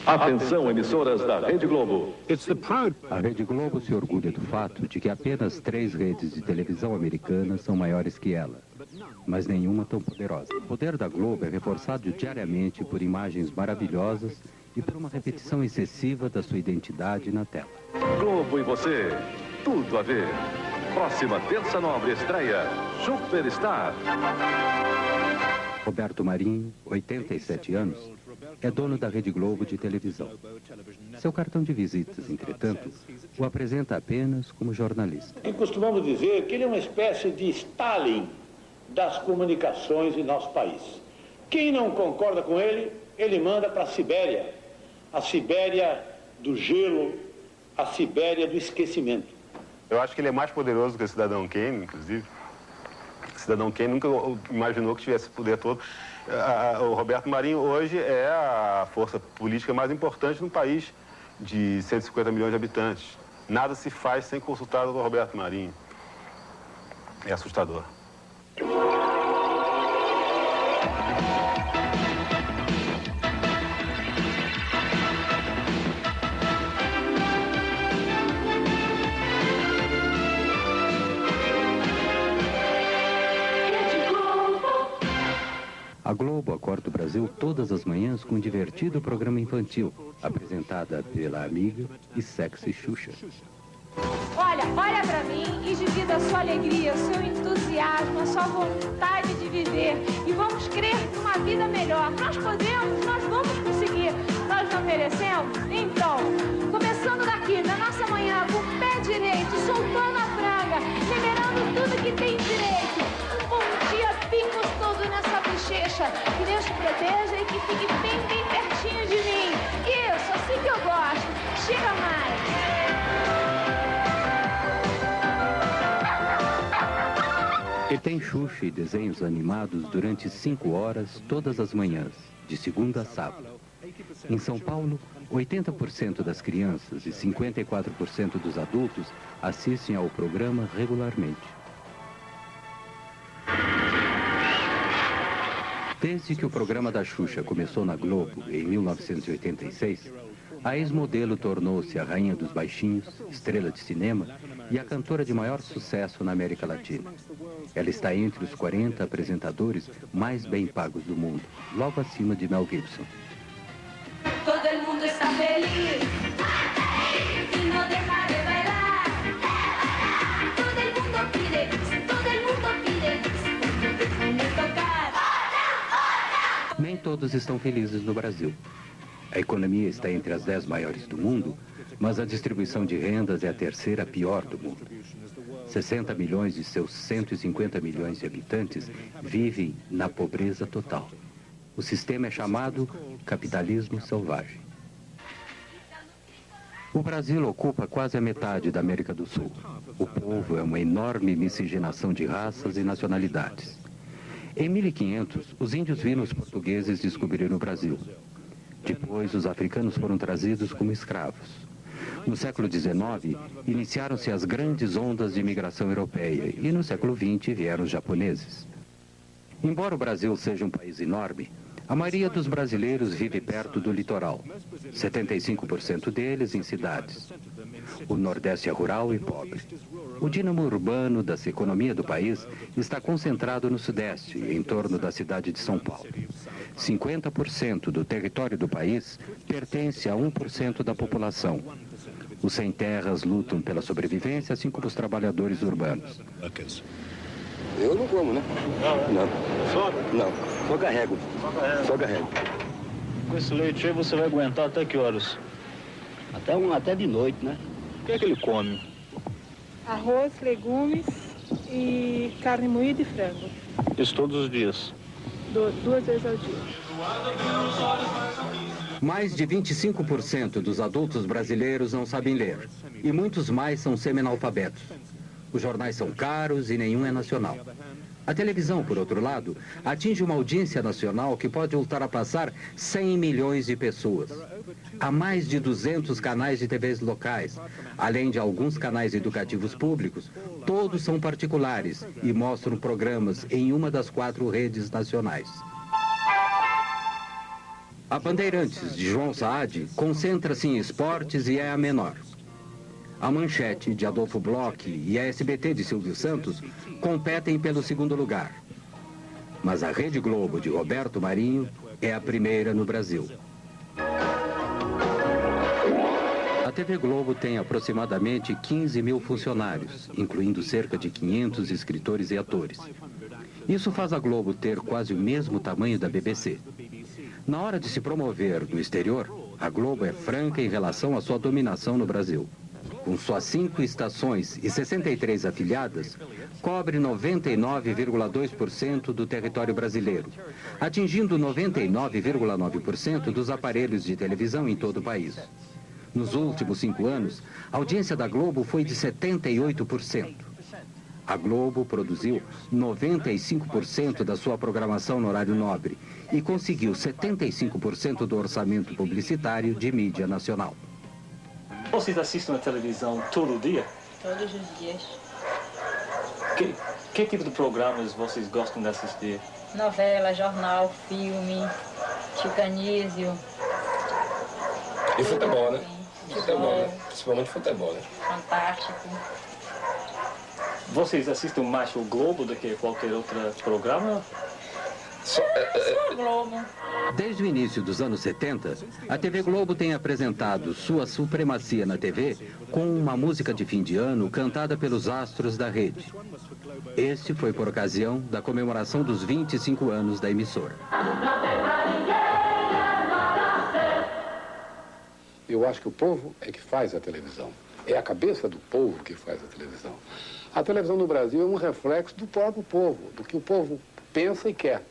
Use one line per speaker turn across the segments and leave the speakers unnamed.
Atenção, emissoras da Rede Globo.
A Rede Globo se orgulha do fato de que apenas 3 redes de televisão americanas são maiores que ela, mas nenhuma tão poderosa. O poder da Globo é reforçado diariamente por imagens maravilhosas e por uma repetição excessiva da sua identidade na tela.
Globo e você, tudo a ver. Próxima terça nobre estreia, Superstar.
Roberto Marinho, 87 anos, é dono da Rede Globo de televisão. Seu cartão de visitas, entretanto, o apresenta apenas como jornalista.
E costumamos dizer que ele é uma espécie de Stalin das comunicações em nosso país. Quem não concorda com ele, ele manda para a Sibéria do gelo, a Sibéria do esquecimento.
Eu acho que ele é mais poderoso que o Cidadão Kane, inclusive. O Cidadão Kane nunca imaginou que tivesse esse poder todo. O Roberto Marinho hoje é a força política mais importante no país de 150 milhões de habitantes. Nada se faz sem consultar o Roberto Marinho. É assustador.
A Globo acorda o Brasil todas as manhãs com um divertido programa infantil, apresentada pela amiga e sexy Xuxa.
Olha pra mim e divida a sua alegria, o seu entusiasmo, a sua vontade de viver. E vamos crer numa vida melhor. Nós podemos, nós vamos conseguir. Nós não merecemos? Então, começando daqui, na nossa manhã, com o pé direito, soltando a franga, liberando tudo que tem direito. Um bom dia bem gostoso nessa bochecha. Que Deus te proteja e que fique bem pertinho de mim. Isso, assim que eu gosto. Chega mais.
E tem Xuxa e desenhos animados durante 5 horas todas as manhãs, de segunda a sábado. Em São Paulo, 80% das crianças e 54% dos adultos assistem ao programa regularmente. Desde que o programa da Xuxa começou na Globo, em 1986, a ex-modelo tornou-se a rainha dos baixinhos, estrela de cinema e a cantora de maior sucesso na América Latina. Ela está entre os 40 apresentadores mais bem pagos do mundo, logo acima de Mel Gibson.
Todo mundo está feliz e não deixa de bailar. Todo mundo pide, déjame tocar.
Nem todos estão felizes no Brasil. A economia está entre as 10 maiores do mundo, mas a distribuição de rendas é a terceira pior do mundo. 60 milhões de seus 150 milhões de habitantes vivem na pobreza total. O sistema é chamado capitalismo selvagem. O Brasil ocupa quase a metade da América do Sul. O povo é uma enorme miscigenação de raças e nacionalidades. Em 1500, os índios viram os portugueses descobrirem o Brasil. Depois, os africanos foram trazidos como escravos. No século XIX, iniciaram-se as grandes ondas de imigração europeia e no século XX vieram os japoneses. Embora o Brasil seja um país enorme, a maioria dos brasileiros vive perto do litoral, 75% deles em cidades. O Nordeste é rural e pobre. O dínamo urbano da economia do país está concentrado no Sudeste, em torno da cidade de São Paulo. 50% do território do país pertence a 1% da população. Os sem-terras lutam pela sobrevivência, assim como os trabalhadores urbanos.
Eu não como, né? Não.
Só?
Não. Só carrego. Só carrego.
Com esse leite aí você vai aguentar até que horas?
Até de noite, né?
O que é que ele come?
Arroz, legumes e carne moída e frango.
Isso todos os dias?
2 vezes ao dia.
Mais de 25% dos adultos brasileiros não sabem ler. E muitos mais são semi-analfabetos. Os jornais são caros e nenhum é nacional. A televisão, por outro lado, atinge uma audiência nacional que pode ultrapassar 100 milhões de pessoas. Há mais de 200 canais de TVs locais, além de alguns canais educativos públicos. Todos são particulares e mostram programas em uma das 4 redes nacionais. A Bandeirantes, de João Saad, concentra-se em esportes e é a menor. A Manchete, de Adolfo Bloch, e a SBT, de Silvio Santos, competem pelo segundo lugar. Mas a Rede Globo, de Roberto Marinho, é a primeira no Brasil. A TV Globo tem aproximadamente 15 mil funcionários, incluindo cerca de 500 escritores e atores. Isso faz a Globo ter quase o mesmo tamanho da BBC. Na hora de se promover no exterior, a Globo é franca em relação à sua dominação no Brasil. Com suas 5 estações e 63 afiliadas, cobre 99,2% do território brasileiro, atingindo 99,9% dos aparelhos de televisão em todo o país. Nos últimos 5 anos, a audiência da Globo foi de 78%. A Globo produziu 95% da sua programação no horário nobre e conseguiu 75% do orçamento publicitário de mídia nacional.
Vocês assistem a televisão todo dia?
Todos os dias.
Que tipo de programas vocês gostam de assistir?
Novela, jornal, filme, Tio Canísio.
E futebol, né? Futebol, né? Principalmente futebol, né?
Fantástico.
Vocês assistem mais o Globo do que qualquer outro programa?
Só Globo.
Desde o início dos anos 70, a TV Globo tem apresentado sua supremacia na TV com uma música de fim de ano cantada pelos astros da rede. Este foi por ocasião da comemoração dos 25 anos da emissora.
Eu acho que o povo é que faz a televisão. É a cabeça do povo que faz a televisão. A televisão no Brasil é um reflexo do próprio povo, do que o povo pensa e quer.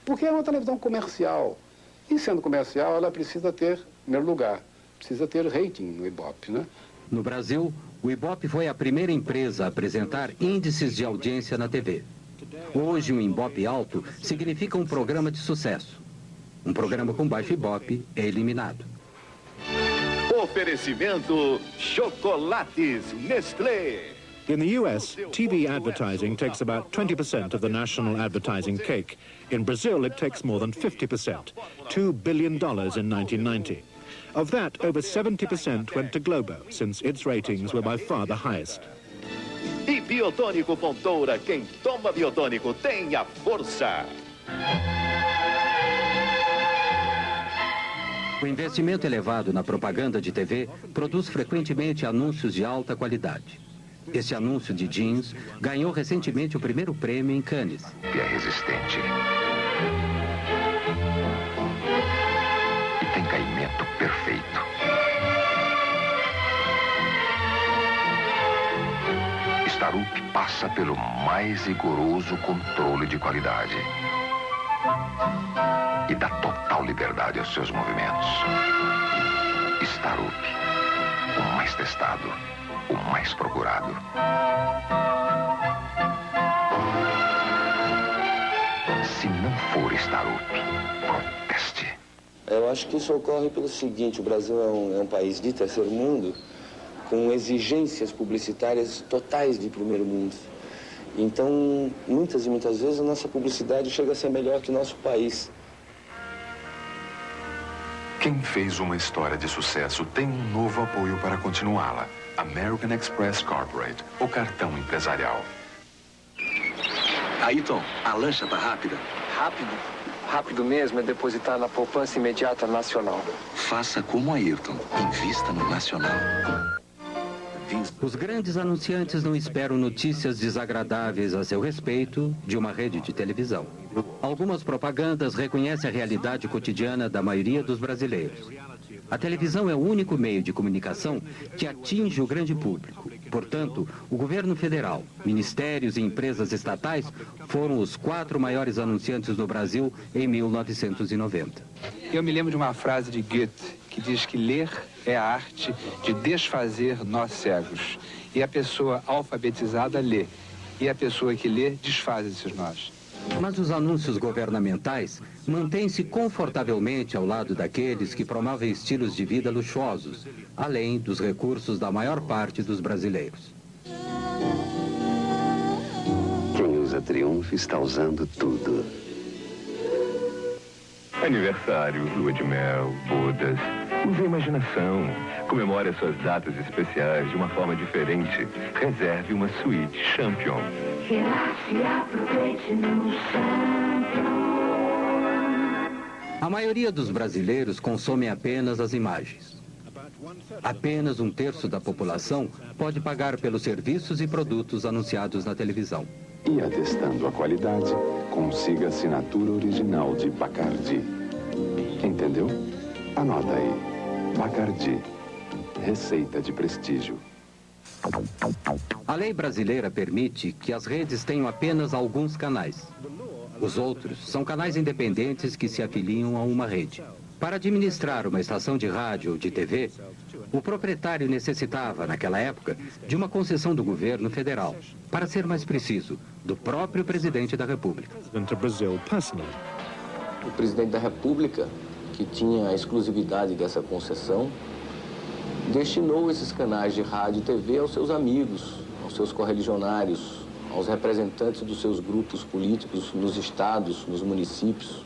Porque é uma televisão comercial. E sendo comercial, ela precisa ter, em primeiro lugar, precisa ter rating no Ibope, né?
No Brasil, o Ibope foi a primeira empresa a apresentar índices de audiência na TV. Hoje, um Ibope alto significa um programa de sucesso. Um programa com baixo Ibope é eliminado.
Oferecimento Chocolates Nestlé.
In the US, TV advertising takes about 20% of the national advertising cake. In Brazil, it takes more than 50%, $2 billion in 1990. Of that, over 70% went to Globo, since its ratings were by far the highest.
E Biotônico Fontoura, quem toma Biotônico tem a força.
O investimento elevado na propaganda de TV produz frequentemente anúncios de alta qualidade. Este anúncio de jeans ganhou recentemente o primeiro prêmio em Cannes.
Que é resistente. E tem caimento perfeito. Starup passa pelo mais rigoroso controle de qualidade. E dá total liberdade aos seus movimentos. Starup, o mais testado. O mais procurado. Se não for Starup, proteste.
Eu acho que isso ocorre pelo seguinte: o Brasil é um país de terceiro mundo com exigências publicitárias totais de primeiro mundo. Então, muitas e muitas vezes a nossa publicidade chega a ser melhor que o nosso país.
Quem fez uma história de sucesso tem um novo apoio para continuá-la. American Express Corporate, o cartão empresarial.
Ayrton, a lancha tá rápida.
Rápido? Rápido mesmo é depositar na poupança imediata nacional.
Faça como Ayrton, invista no nacional.
Os grandes anunciantes não esperam notícias desagradáveis a seu respeito de uma rede de televisão. Algumas propagandas reconhecem a realidade cotidiana da maioria dos brasileiros. A televisão é o único meio de comunicação que atinge o grande público. Portanto, o governo federal, ministérios e empresas estatais foram os 4 maiores anunciantes no Brasil em 1990.
Eu me lembro de uma frase de Goethe que diz que ler é a arte de desfazer nós cegos. E a pessoa alfabetizada lê. E a pessoa que lê desfaz esses nós.
Mas os anúncios governamentais mantêm-se confortavelmente ao lado daqueles que promovem estilos de vida luxuosos, além dos recursos da maior parte dos brasileiros.
Quem usa Triunfo está usando tudo. Aniversário, lua de mel, bodas. Use a imaginação. Comemore as suas datas especiais de uma forma diferente. Reserve uma suíte Champion.
Relaxe e aproveite no Champion.
A maioria dos brasileiros consome apenas as imagens. Apenas 1/3 da população pode pagar pelos serviços e produtos anunciados na televisão.
E atestando a qualidade, consiga a assinatura original de Bacardi. Entendeu? Anota aí. Bacardi. Receita de prestígio.
A lei brasileira permite que as redes tenham apenas alguns canais. Os outros são canais independentes que se afiliam a uma rede. Para administrar uma estação de rádio ou de TV, o proprietário necessitava, naquela época, de uma concessão do governo federal. Para ser mais preciso, do próprio presidente da República.
O presidente da República, que tinha a exclusividade dessa concessão, destinou esses canais de rádio e TV aos seus amigos, aos seus correligionários, aos representantes dos seus grupos políticos nos estados, nos municípios.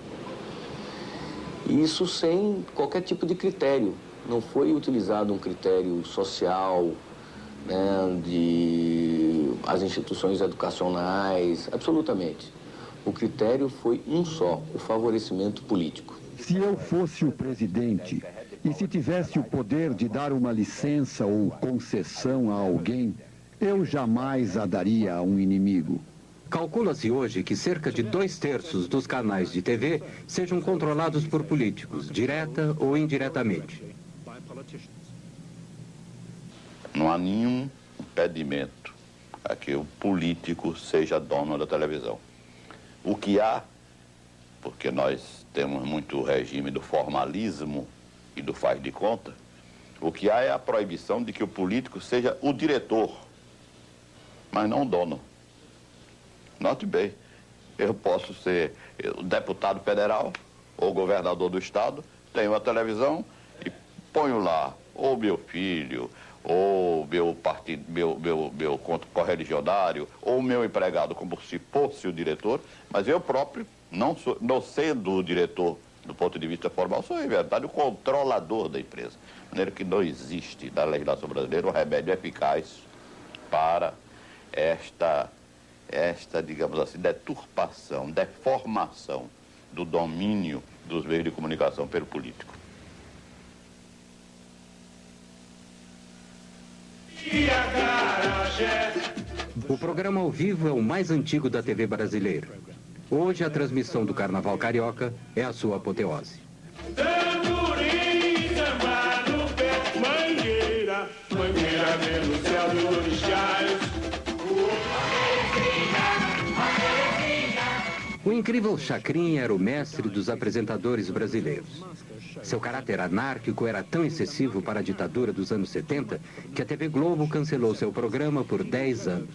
E isso sem qualquer tipo de critério. Não foi utilizado um critério social, né, de as instituições educacionais, absolutamente. O critério foi um só, o favorecimento político.
Se eu fosse o presidente e se tivesse o poder de dar uma licença ou concessão a alguém, eu jamais a daria a um inimigo.
Calcula-se hoje que cerca de 2/3 dos canais de TV sejam controlados por políticos, direta ou indiretamente.
Não há nenhum impedimento a que o político seja dono da televisão. O que há, porque nós temos muito o regime do formalismo e do faz de conta, o que há é a proibição de que o político seja o diretor, mas não o dono. Note bem, eu posso ser deputado federal ou governador do estado, tenho a televisão e ponho lá ou meu filho, ou meu partido, meu correligionário, ou meu empregado, como se fosse o diretor, mas eu próprio, não sendo o diretor do ponto de vista formal, sou, em verdade, o controlador da empresa. De maneira que não existe na legislação brasileira um remédio eficaz para esta, digamos assim, deturpação, deformação do domínio dos meios de comunicação pelo político.
O programa ao vivo é o mais antigo da TV brasileira. Hoje, a transmissão do Carnaval Carioca é a sua apoteose. O incrível Chacrinha era o mestre dos apresentadores brasileiros. Seu caráter anárquico era tão excessivo para a ditadura dos anos 70 que a TV Globo cancelou seu programa por 10 anos.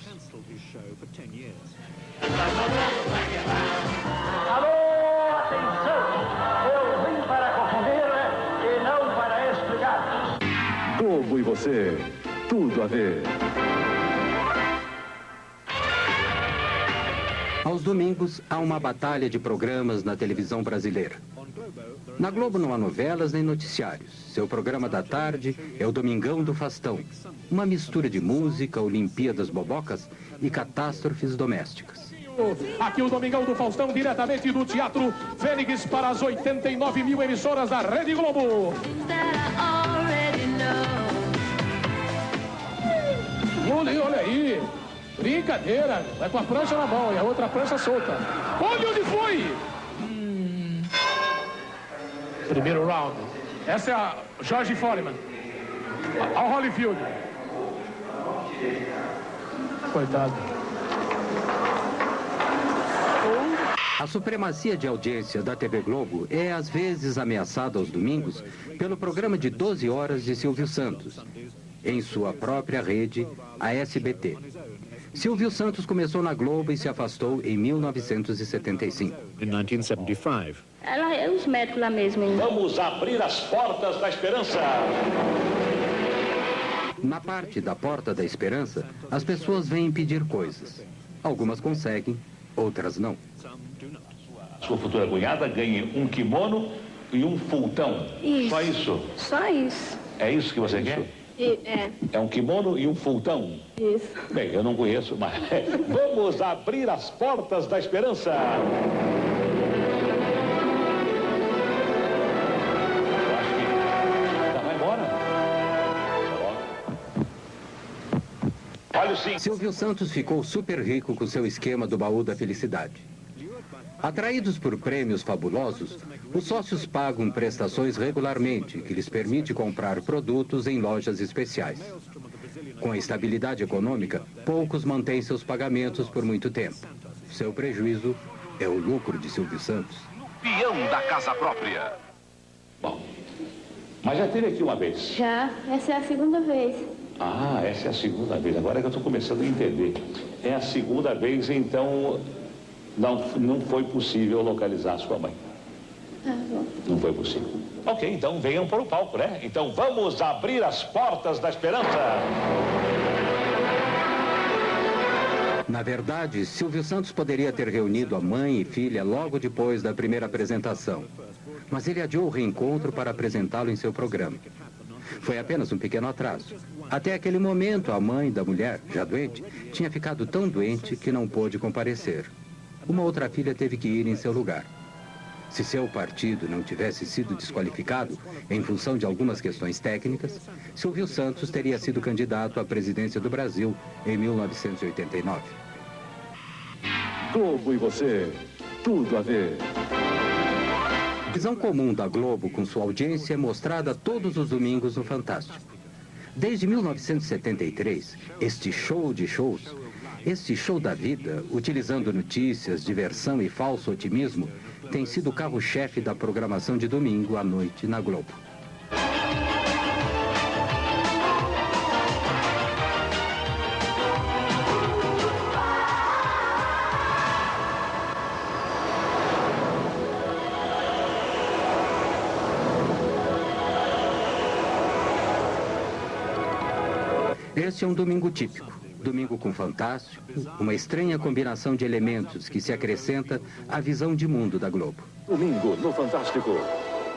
Alô, atenção! Eu vim para confundir e não para explicar.
Globo e você, tudo a ver.
Aos domingos, há uma batalha de programas na televisão brasileira. Na Globo não há novelas nem noticiários. Seu programa da tarde é o Domingão do Fastão. Uma mistura de música, Olimpíadas Bobocas e catástrofes domésticas.
Aqui o Domingão do Faustão, diretamente do Teatro Fênix para as 89 mil emissoras da Rede Globo. Olha aí. Brincadeira. Vai com a prancha na mão e a outra prancha solta. Olha onde foi! Primeiro round. Essa é a George Foreman. Ao Holyfield. Coitado.
A supremacia de audiência da TV Globo é às vezes ameaçada aos domingos pelo programa de 12 horas de Silvio Santos, em sua própria rede, a SBT. Silvio Santos começou na Globo e se afastou em 1975.
In 1975.
Ela é os médicos lá mesmo, hein?
Vamos abrir as portas da esperança.
Na parte da Porta da Esperança, as pessoas vêm pedir coisas. Algumas conseguem, outras não.
Sua futura cunhada ganhe um kimono e um fultão.
Isso.
Só isso?
Só isso.
É isso que você quer? É um kimono e um fultão?
Isso.
Bem, eu não conheço, mas vamos abrir as portas da esperança. Eu acho que já vai embora. Olha o sim.
Silvio Santos ficou super rico com seu esquema do baú da felicidade. Atraídos por prêmios fabulosos, os sócios pagam prestações regularmente, que lhes permite comprar produtos em lojas especiais. Com a estabilidade econômica, poucos mantêm seus pagamentos por muito tempo. Seu prejuízo é o lucro de Silvio Santos.
Peão da casa própria.
Bom, mas já teve aqui uma vez.
Já, essa é a segunda vez.
Ah, essa é a segunda vez. Agora é que eu estou começando a entender. É a segunda vez, então não foi possível localizar sua mãe.
Tá bom.
Não foi possível. Ok, então venham para o palco, né? Então vamos abrir as portas da esperança.
Na verdade, Silvio Santos poderia ter reunido a mãe e filha logo depois da primeira apresentação. Mas ele adiou o reencontro para apresentá-lo em seu programa. Foi apenas um pequeno atraso. Até aquele momento, a mãe da mulher, já doente, tinha ficado tão doente que não pôde comparecer. Uma outra filha teve que ir em seu lugar. Se seu partido não tivesse sido desqualificado em função de algumas questões técnicas, Silvio Santos teria sido candidato à presidência do Brasil em 1989.
Globo e você, tudo a ver.
A visão comum da Globo com sua audiência é mostrada todos os domingos no Fantástico. Desde 1973, este show de shows, este show da vida, utilizando notícias, diversão e falso otimismo, tem sido o carro-chefe da programação de domingo à noite na Globo. Este é um domingo típico. Domingo com Fantástico, uma estranha combinação de elementos que se acrescenta à visão de mundo da Globo.
Domingo no Fantástico.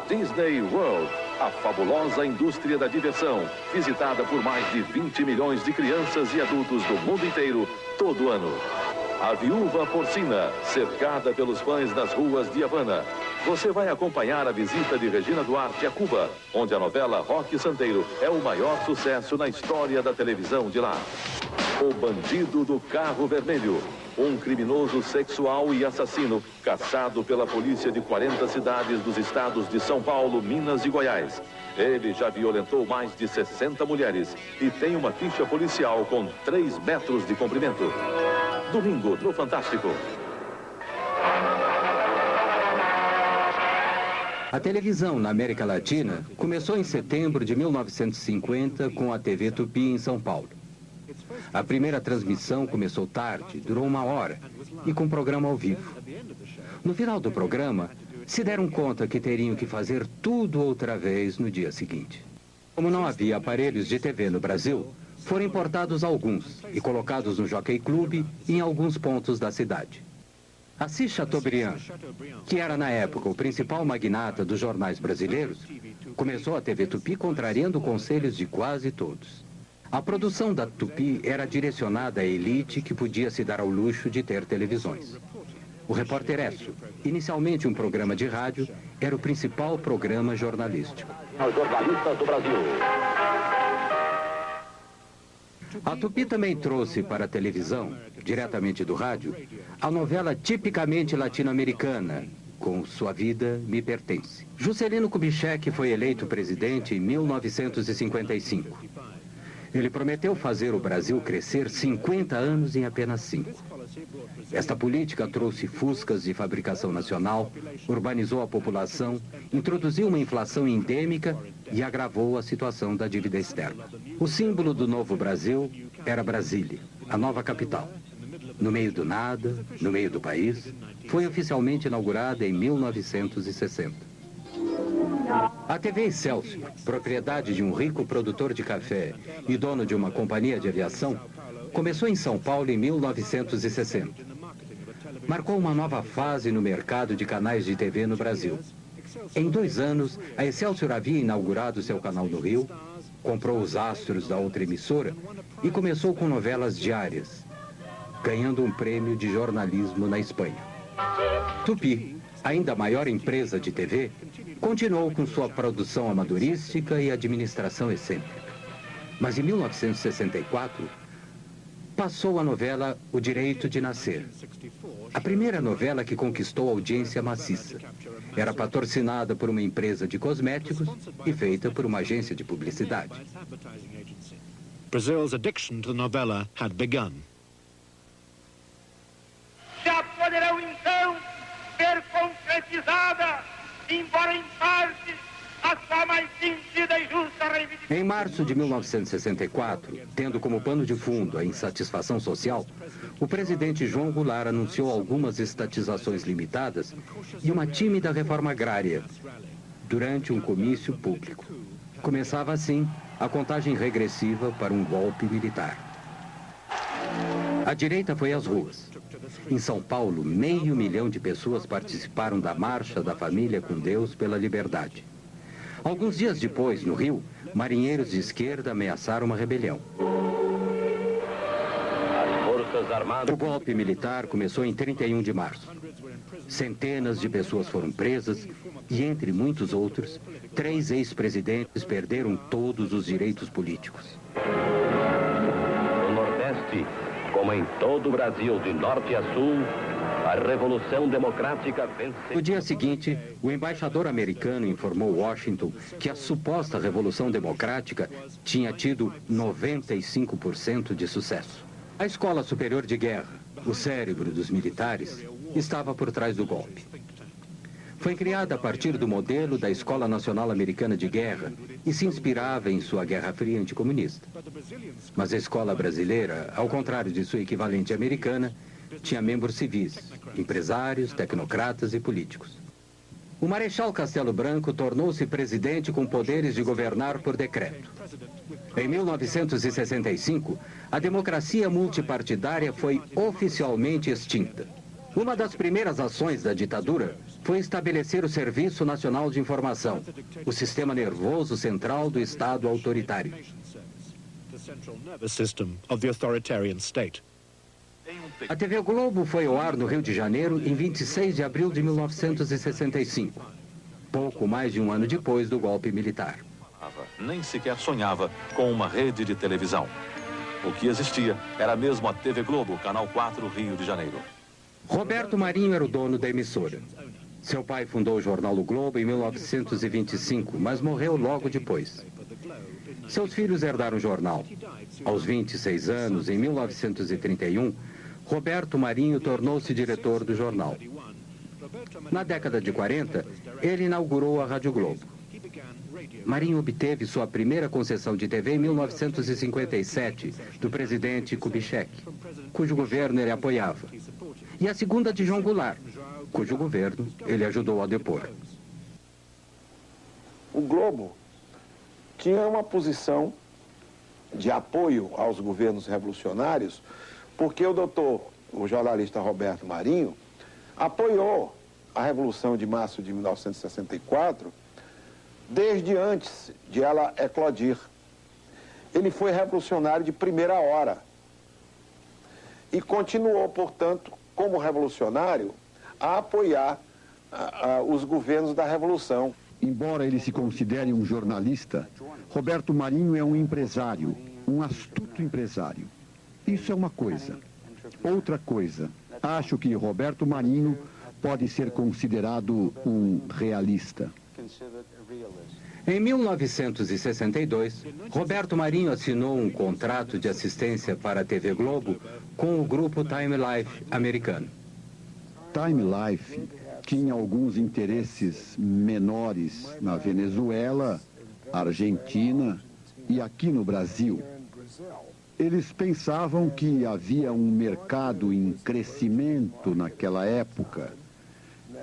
Disney World, a fabulosa indústria da diversão, visitada por mais de 20 milhões de crianças e adultos do mundo inteiro, todo ano. A Viúva Porcina, cercada pelos fãs nas ruas de Havana. Você vai acompanhar a visita de Regina Duarte a Cuba, onde a novela Roque Santeiro é o maior sucesso na história da televisão de lá. O Bandido do Carro Vermelho, um criminoso sexual e assassino caçado pela polícia de 40 cidades dos estados de São Paulo, Minas e Goiás. Ele já violentou mais de 60 mulheres e tem uma ficha policial com 3 metros de comprimento. Domingo no Fantástico.
A televisão na América Latina começou em setembro de 1950 com a TV Tupi em São Paulo. A primeira transmissão começou tarde, durou 1 hora e com programa ao vivo. No final do programa, se deram conta que teriam que fazer tudo outra vez no dia seguinte. Como não havia aparelhos de TV no Brasil, foram importados alguns e colocados no Jockey Club em alguns pontos da cidade. Assis Chateaubriand, que era na época o principal magnata dos jornais brasileiros, começou a TV Tupi contrariando conselhos de quase todos. A produção da Tupi era direcionada à elite que podia se dar ao luxo de ter televisões. O Repórter Esso, inicialmente um programa de rádio, era o principal programa jornalístico.
Os jornalistas do Brasil.
A Tupi também trouxe para a televisão, diretamente do rádio, a novela tipicamente latino-americana, Com Sua Vida Me Pertence. Juscelino Kubitschek foi eleito presidente em 1955. Ele prometeu fazer o Brasil crescer 50 anos em apenas 5. Esta política trouxe fuscas de fabricação nacional, urbanizou a população, introduziu uma inflação endêmica e agravou a situação da dívida externa. O símbolo do novo Brasil era Brasília, a nova capital. No meio do nada, no meio do país, foi oficialmente inaugurada em 1960. A TV Excelsior, propriedade de um rico produtor de café e dono de uma companhia de aviação, começou em São Paulo em 1960. marcou uma nova fase no mercado de canais de TV no Brasil. Em 2 anos, a Excelsior havia inaugurado seu canal no Rio, comprou os astros da outra emissora e começou com novelas diárias, ganhando um prêmio de jornalismo na Espanha. Tupi, ainda a maior empresa de TV, continuou com sua produção amadorística e administração excêntrica. Mas em 1964, passou a novela O Direito de Nascer. A primeira novela que conquistou audiência maciça. Era patrocinada por uma empresa de cosméticos e feita por uma agência de publicidade.
Brazil's addiction to the novela had begun.
Já poderão então ser concretizada, embora em parte, a sua mais sentida e justa reivindicação.
Em março de 1964, tendo como pano de fundo a insatisfação social, o presidente João Goulart anunciou algumas estatizações limitadas e uma tímida reforma agrária durante um comício público. Começava assim a contagem regressiva para um golpe militar. A direita foi às ruas. Em São Paulo, 500 mil de pessoas participaram da Marcha da Família com Deus pela Liberdade. Alguns dias depois, no Rio, marinheiros de esquerda ameaçaram uma rebelião. O golpe militar começou em 31 de março. Centenas de pessoas foram presas e, entre muitos outros, 3 ex-presidentes perderam todos os direitos políticos.
No Nordeste, como em todo o Brasil, de norte a sul, a Revolução Democrática venceu.
No dia seguinte, o embaixador americano informou Washington que a suposta Revolução Democrática tinha tido 95% de sucesso. A Escola Superior de Guerra, o cérebro dos militares, estava por trás do golpe. Foi criada a partir do modelo da Escola Nacional Americana de Guerra e se inspirava em sua Guerra Fria anticomunista. Mas a escola brasileira, ao contrário de sua equivalente americana, tinha membros civis, empresários, tecnocratas e políticos. O Marechal Castelo Branco tornou-se presidente com poderes de governar por decreto. Em 1965, a democracia multipartidária foi oficialmente extinta. Uma das primeiras ações da ditadura foi estabelecer o Serviço Nacional de Informação, o sistema nervoso central do Estado autoritário. A TV Globo foi ao ar no Rio de Janeiro em 26 de abril de 1965, pouco mais de um ano depois do golpe militar.
Nem sequer sonhava com uma rede de televisão. O que existia era mesmo a TV Globo, Canal 4, Rio de Janeiro.
Roberto Marinho era o dono da emissora. Seu pai fundou o jornal O Globo em 1925, mas morreu logo depois. Seus filhos herdaram o jornal. Aos 26 anos, em 1931, Roberto Marinho tornou-se diretor do jornal. Na década de 40, ele inaugurou a Rádio Globo. Marinho obteve sua primeira concessão de TV em 1957, do presidente Kubitschek, cujo governo ele apoiava, e a segunda de João Goulart, cujo governo ele ajudou a depor.
O Globo tinha uma posição de apoio aos governos revolucionários, porque o jornalista Roberto Marinho, apoiou a Revolução de Março de 1964, desde antes de ela eclodir. Ele foi revolucionário de primeira hora e continuou, portanto, como revolucionário, a apoiar os governos da Revolução.
Embora ele se considere um jornalista, Roberto Marinho é um empresário, um astuto empresário. Isso é uma coisa. Outra coisa, acho que Roberto Marinho pode ser considerado um realista.
Em 1962, Roberto Marinho assinou um contrato de assistência para a TV Globo com o grupo Time Life americano.
Time Life tinha alguns interesses menores na Venezuela, Argentina e aqui no Brasil. Eles pensavam que havia um mercado em crescimento naquela época,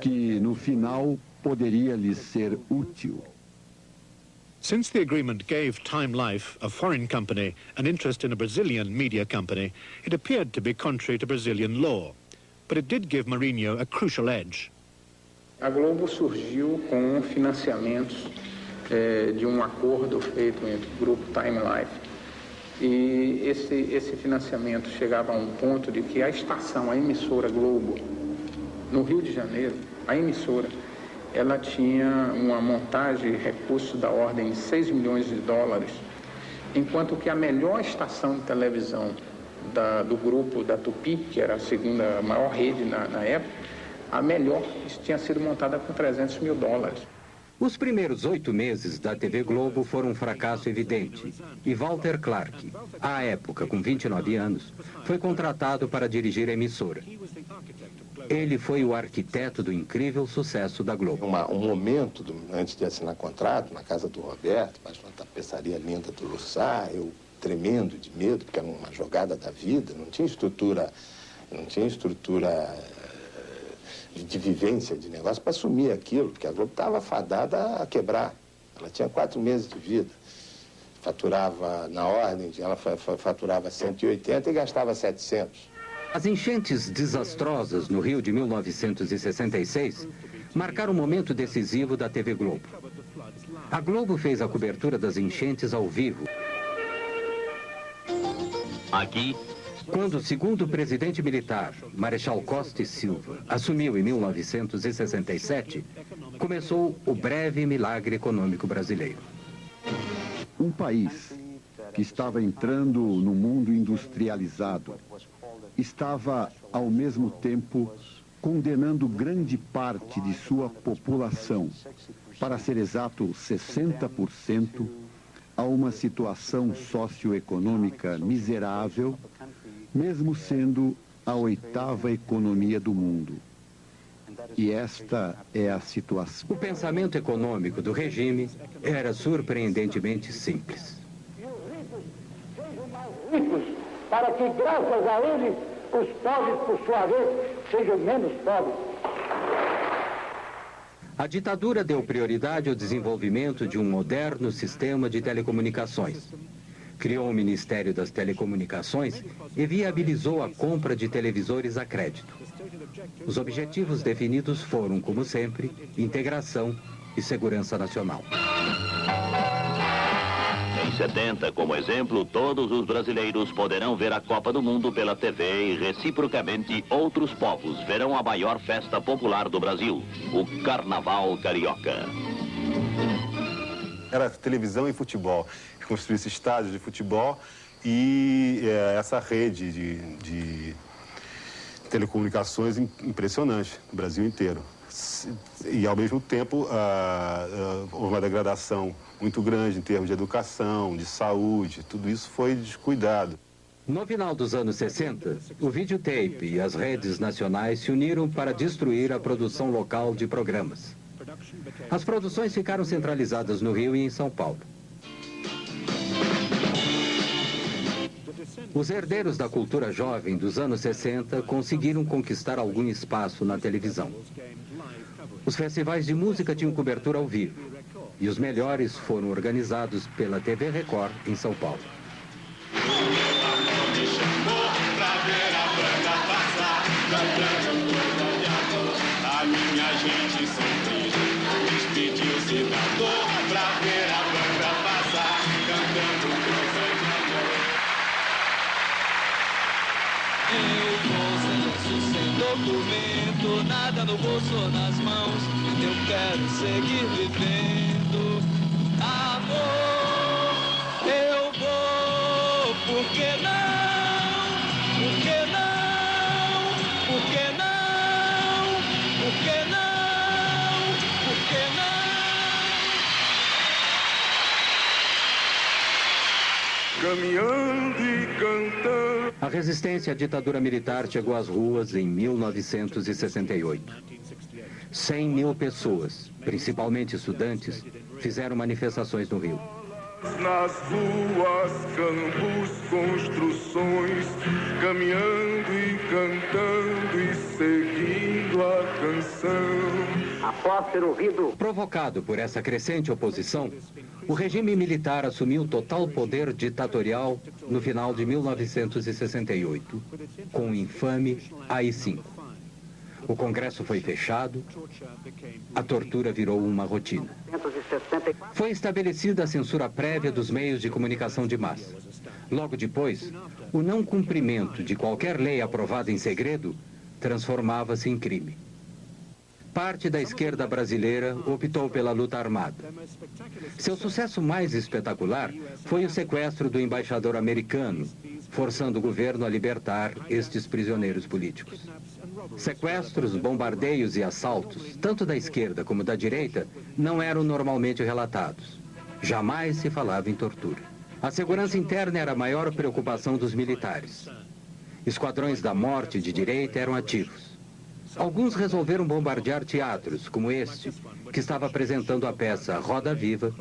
que no final poderia lhes ser útil.
Since the agreement gave Time Life, a foreign company, an interest in a Brazilian media company, it appeared to be contrary to Brazilian law. but it did give Marinho a crucial edge.
A Globo surgiu com financiamentos de um acordo feito entre o grupo Time Life. E esse financiamento chegava a um ponto de que a estação, a emissora Globo, no Rio de Janeiro, a emissora, ela tinha uma montagem de recursos da ordem de 6 milhões de dólares, enquanto que a melhor estação de televisão do grupo da Tupi, que era a segunda maior rede na época, a melhor tinha sido montada com 300 mil dólares.
Os primeiros 8 meses da TV Globo foram um fracasso evidente. E Walter Clark, à época com 29 anos, foi contratado para dirigir a emissora. Ele foi o arquiteto do incrível sucesso da Globo.
Um momento, antes de assinar contrato, na casa do Roberto, mas uma tapeçaria linda do Lussá, eu tremendo de medo, porque era uma jogada da vida, não tinha estrutura de vivência de negócio para assumir aquilo, porque a Globo estava fadada a quebrar. Ela tinha 4 meses de vida. Faturava, na ordem, ela faturava 180 e gastava 700.
As enchentes desastrosas no Rio de 1966 marcaram um momento decisivo da TV Globo. A Globo fez a cobertura das enchentes ao vivo.
Aqui,
quando o segundo presidente militar, Marechal Costa e Silva, assumiu em 1967, começou o breve milagre econômico brasileiro.
Um país que estava entrando no mundo industrializado estava, ao mesmo tempo, condenando grande parte de sua população, para ser exato 60%, a uma situação socioeconômica miserável, mesmo sendo a 8ª economia do mundo. E esta é a situação.
O pensamento econômico do regime era surpreendentemente simples.
Ricos, para que, graças a eles, os pobres, por sua vez, sejam menos pobres.
A ditadura deu prioridade ao desenvolvimento de um moderno sistema de telecomunicações. Criou o Ministério das Telecomunicações e viabilizou a compra de televisores a crédito. Os objetivos definidos foram, como sempre, integração e segurança nacional.
Em 70, como exemplo, todos os brasileiros poderão ver a Copa do Mundo pela TV e, reciprocamente, outros povos verão a maior festa popular do Brasil, o Carnaval Carioca.
Era televisão e futebol. Construísse estádios de futebol e essa rede de telecomunicações impressionante no Brasil inteiro. E, ao mesmo tempo, houve uma degradação muito grande em termos de educação, de saúde, tudo isso foi descuidado.
No final dos anos 60, o videotape e as redes nacionais se uniram para destruir a produção local de programas. As produções ficaram centralizadas no Rio e em São Paulo. Os herdeiros da cultura jovem dos anos 60 conseguiram conquistar algum espaço na televisão. Os festivais de música tinham cobertura ao vivo, e os melhores foram organizados pela TV Record em São Paulo.
A minha gente sempre despediu-se da dor pra ver a banda passar, cantando coisas de amor. Eu consenso sem documento, nada no bolso ou nas mãos. Eu quero seguir vivendo. Amor, eu vou, por que não? Por que não? Por que não? Por que não? Por que não? Caminhando e cantando.
A resistência à ditadura militar chegou às ruas em 1968. 100 mil pessoas, principalmente estudantes, fizeram manifestações no Rio.
Nas ruas, campos, construções, caminhando e cantando e seguindo a canção.
Após ter ouvido... Provocado por essa crescente oposição, o regime militar assumiu total poder ditatorial no final de 1968, com o infame AI-5. O Congresso foi fechado, a tortura virou uma rotina. Foi estabelecida a censura prévia dos meios de comunicação de massa. Logo depois, o não cumprimento de qualquer lei aprovada em segredo transformava-se em crime. Parte da esquerda brasileira optou pela luta armada. Seu sucesso mais espetacular foi o sequestro do embaixador americano, forçando o governo a libertar estes prisioneiros políticos. Sequestros, bombardeios e assaltos, tanto da esquerda como da direita, não eram normalmente relatados. Jamais se falava em tortura. A segurança interna era a maior preocupação dos militares. Esquadrões da morte de direita eram ativos. Alguns resolveram bombardear teatros, como este, que estava apresentando a peça Roda Viva,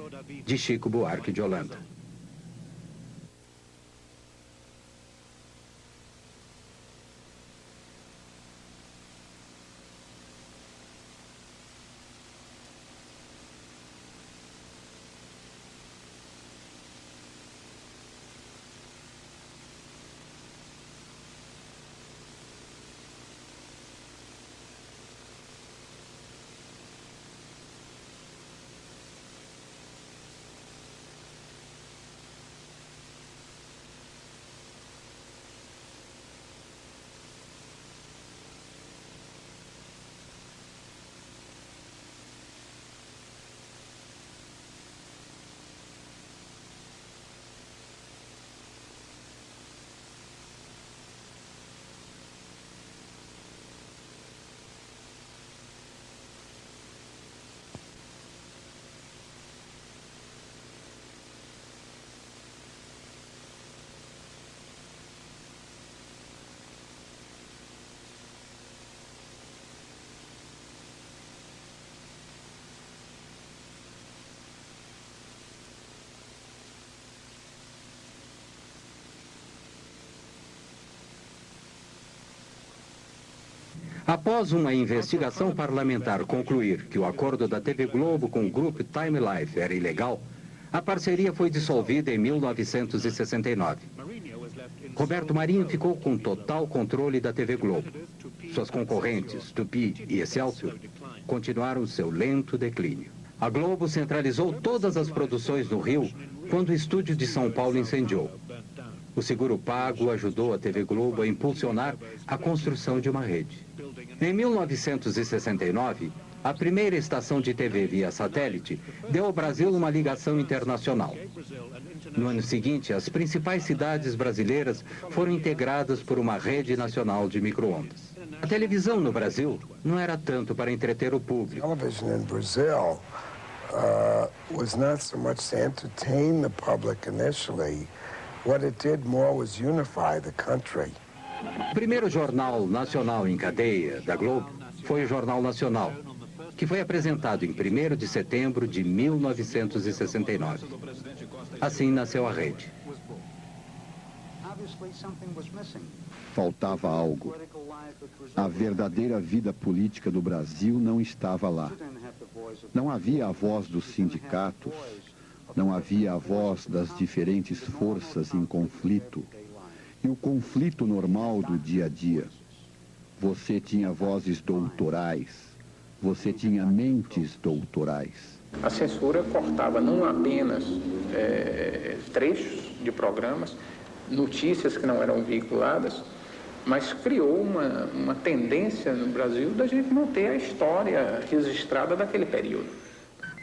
de Chico Buarque de Holanda. Após uma investigação parlamentar concluir que o acordo da TV Globo com o grupo Time Life era ilegal, a parceria foi dissolvida em 1969. Roberto Marinho ficou com total controle da TV Globo. Suas concorrentes, Tupi e Excelsior, continuaram seu lento declínio. A Globo centralizou todas as produções no Rio quando o estúdio de São Paulo incendiou. O seguro pago ajudou a TV Globo a impulsionar a construção de uma rede. Em 1969, a primeira estação de TV via satélite deu ao Brasil uma ligação internacional. No ano seguinte, as principais cidades brasileiras foram integradas por uma rede nacional de micro-ondas. A televisão no Brasil não era tanto para entreter o público.
Television in Brazil was not so much to entertain the public initially. What it did more was unify the country.
O primeiro jornal nacional em cadeia da Globo foi o Jornal Nacional, que foi apresentado em 1º de setembro de 1969. Assim nasceu a rede.
Faltava algo. A verdadeira vida política do Brasil não estava lá. Não havia a voz dos sindicatos, não havia a voz das diferentes forças em conflito. E o conflito normal do dia a dia. Você tinha vozes doutorais, você tinha mentes doutorais.
A censura cortava não apenas trechos de programas, notícias que não eram veiculadas, mas criou uma tendência no Brasil da gente não ter a história registrada daquele período.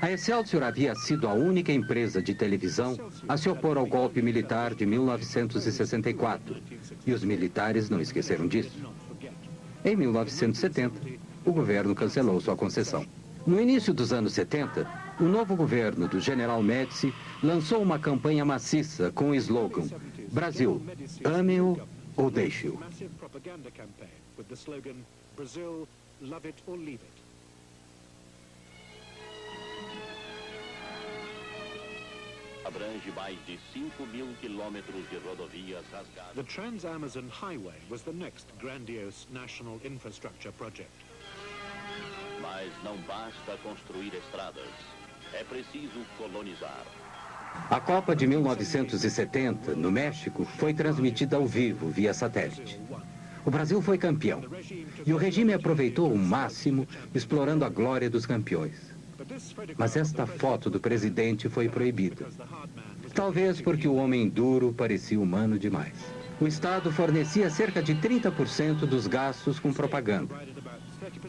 A Excelsior havia sido a única empresa de televisão a se opor ao golpe militar de 1964. E os militares não esqueceram disso. Em 1970, o governo cancelou sua concessão. No início dos anos 70, o novo governo do General Médici lançou uma campanha maciça com o slogan Brasil, ame-o ou deixe-o.
Abrange mais de 5.000 quilômetros de rodovias rasgadas.
The Trans-Amazon Highway was the next grandiose national infrastructure project.
Mas não basta construir estradas. É preciso colonizar.
A Copa de 1970, no México, foi transmitida ao vivo, via satélite. O Brasil foi campeão. E o regime aproveitou o máximo, explorando a glória dos campeões. Mas esta foto do presidente foi proibida. Talvez porque o homem duro parecia humano demais. O Estado fornecia cerca de 30% dos gastos com propaganda.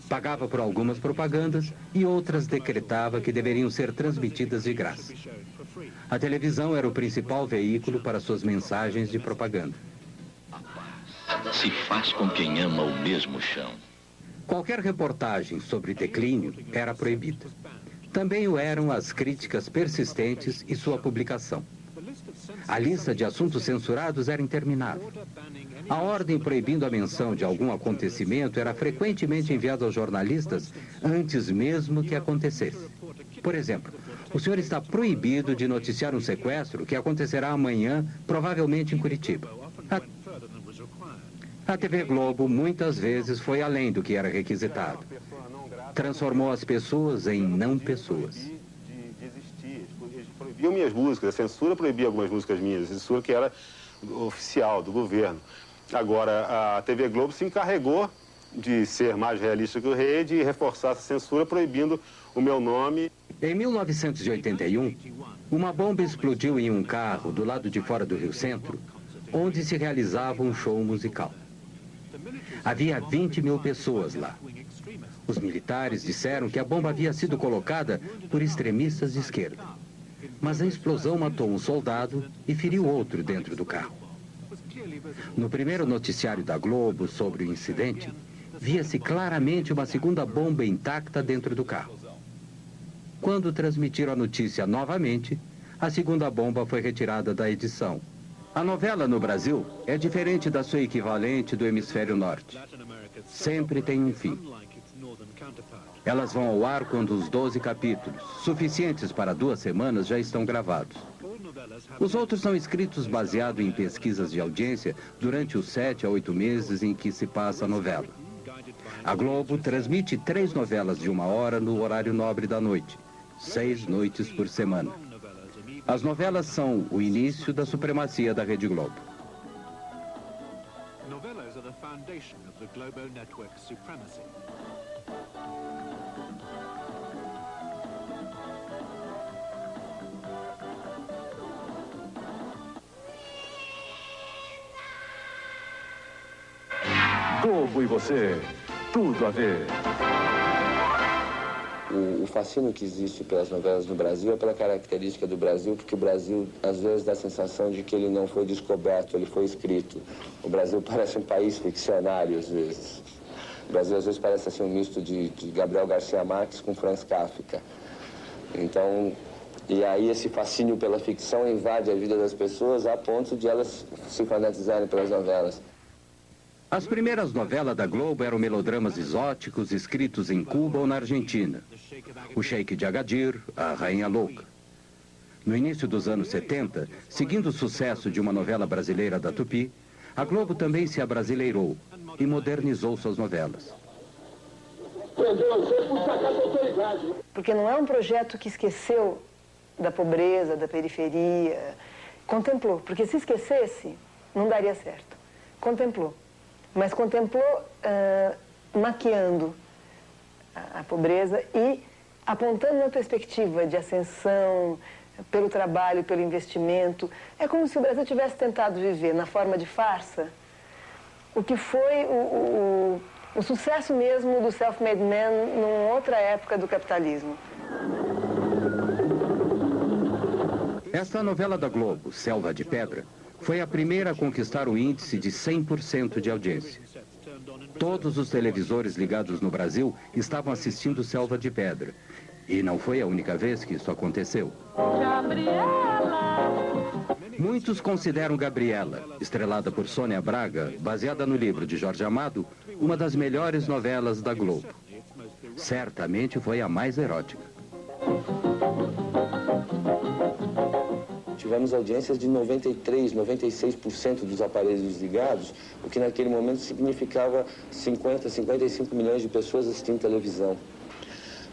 Pagava por algumas propagandas e outras decretava que deveriam ser transmitidas de graça. A televisão era o principal veículo para suas mensagens de propaganda.
Se faz com quem ama o mesmo chão.
Qualquer reportagem sobre declínio era proibida. Também o eram as críticas persistentes e sua publicação. A lista de assuntos censurados era interminável. A ordem proibindo a menção de algum acontecimento era frequentemente enviada aos jornalistas antes mesmo que acontecesse. Por exemplo, o senhor está proibido de noticiar um sequestro que acontecerá amanhã, provavelmente em Curitiba. A TV Globo muitas vezes foi além do que era requisitado. Transformou as pessoas em não pessoas.
Proibiam minhas músicas, a censura proibia algumas músicas minhas, a censura que era oficial, do governo. Agora, a TV Globo se encarregou de ser mais realista que o rei e de reforçar essa censura, proibindo o meu nome.
Em 1981, uma bomba explodiu em um carro do lado de fora do Rio Centro, onde se realizava um show musical. Havia 20 mil pessoas lá. Os militares disseram que a bomba havia sido colocada por extremistas de esquerda. Mas a explosão matou um soldado e feriu outro dentro do carro. No primeiro noticiário da Globo sobre o incidente, via-se claramente uma segunda bomba intacta dentro do carro. Quando transmitiram a notícia novamente, a segunda bomba foi retirada da edição. A novela no Brasil é diferente da sua equivalente do hemisfério norte. Sempre tem um fim. Elas vão ao ar quando os 12 capítulos, suficientes para 2 semanas, já estão gravados. Os outros são escritos baseado em pesquisas de audiência durante os 7 a 8 meses em que se passa a novela. A Globo transmite 3 novelas de 1 hora no horário nobre da noite, 6 noites por semana. As novelas são o início da supremacia da Rede Globo.
Novelas are the foundation of the Globo network's supremacy.
Globo e você, tudo a ver.
O fascínio que existe pelas novelas no Brasil é pela característica do Brasil, porque o Brasil, às vezes, dá a sensação de que ele não foi descoberto, ele foi escrito. O Brasil parece um país ficcionário, às vezes. O Brasil, às vezes, parece assim, um misto de Gabriel Garcia Marques com Franz Kafka. Então, e aí esse fascínio pela ficção invade a vida das pessoas a ponto de elas se fanatizarem pelas novelas.
As primeiras novelas da Globo eram melodramas exóticos escritos em Cuba ou na Argentina. O Sheik de Agadir, a Rainha Louca. No início dos anos 70, seguindo o sucesso de uma novela brasileira da Tupi, a Globo também se abrasileirou e modernizou suas novelas.
Porque não é um projeto que esqueceu da pobreza, da periferia. Contemplou, porque se esquecesse, não daria certo. Contemplou. Mas contemplou maquiando a pobreza e apontando uma perspectiva de ascensão pelo trabalho, pelo investimento. É como se o Brasil tivesse tentado viver na forma de farsa o que foi o sucesso mesmo do self-made man numa outra época do capitalismo.
Esta novela da Globo, Selva de Pedra, foi a primeira a conquistar o índice de 100% de audiência. Todos os televisores ligados no Brasil estavam assistindo Selva de Pedra. E não foi a única vez que isso aconteceu. Muitos consideram Gabriela, estrelada por Sônia Braga, baseada no livro de Jorge Amado, uma das melhores novelas da Globo. Certamente foi a mais erótica.
Tivemos audiências de 93%, 96% dos aparelhos ligados, o que naquele momento significava 50, 55 milhões de pessoas assistindo televisão.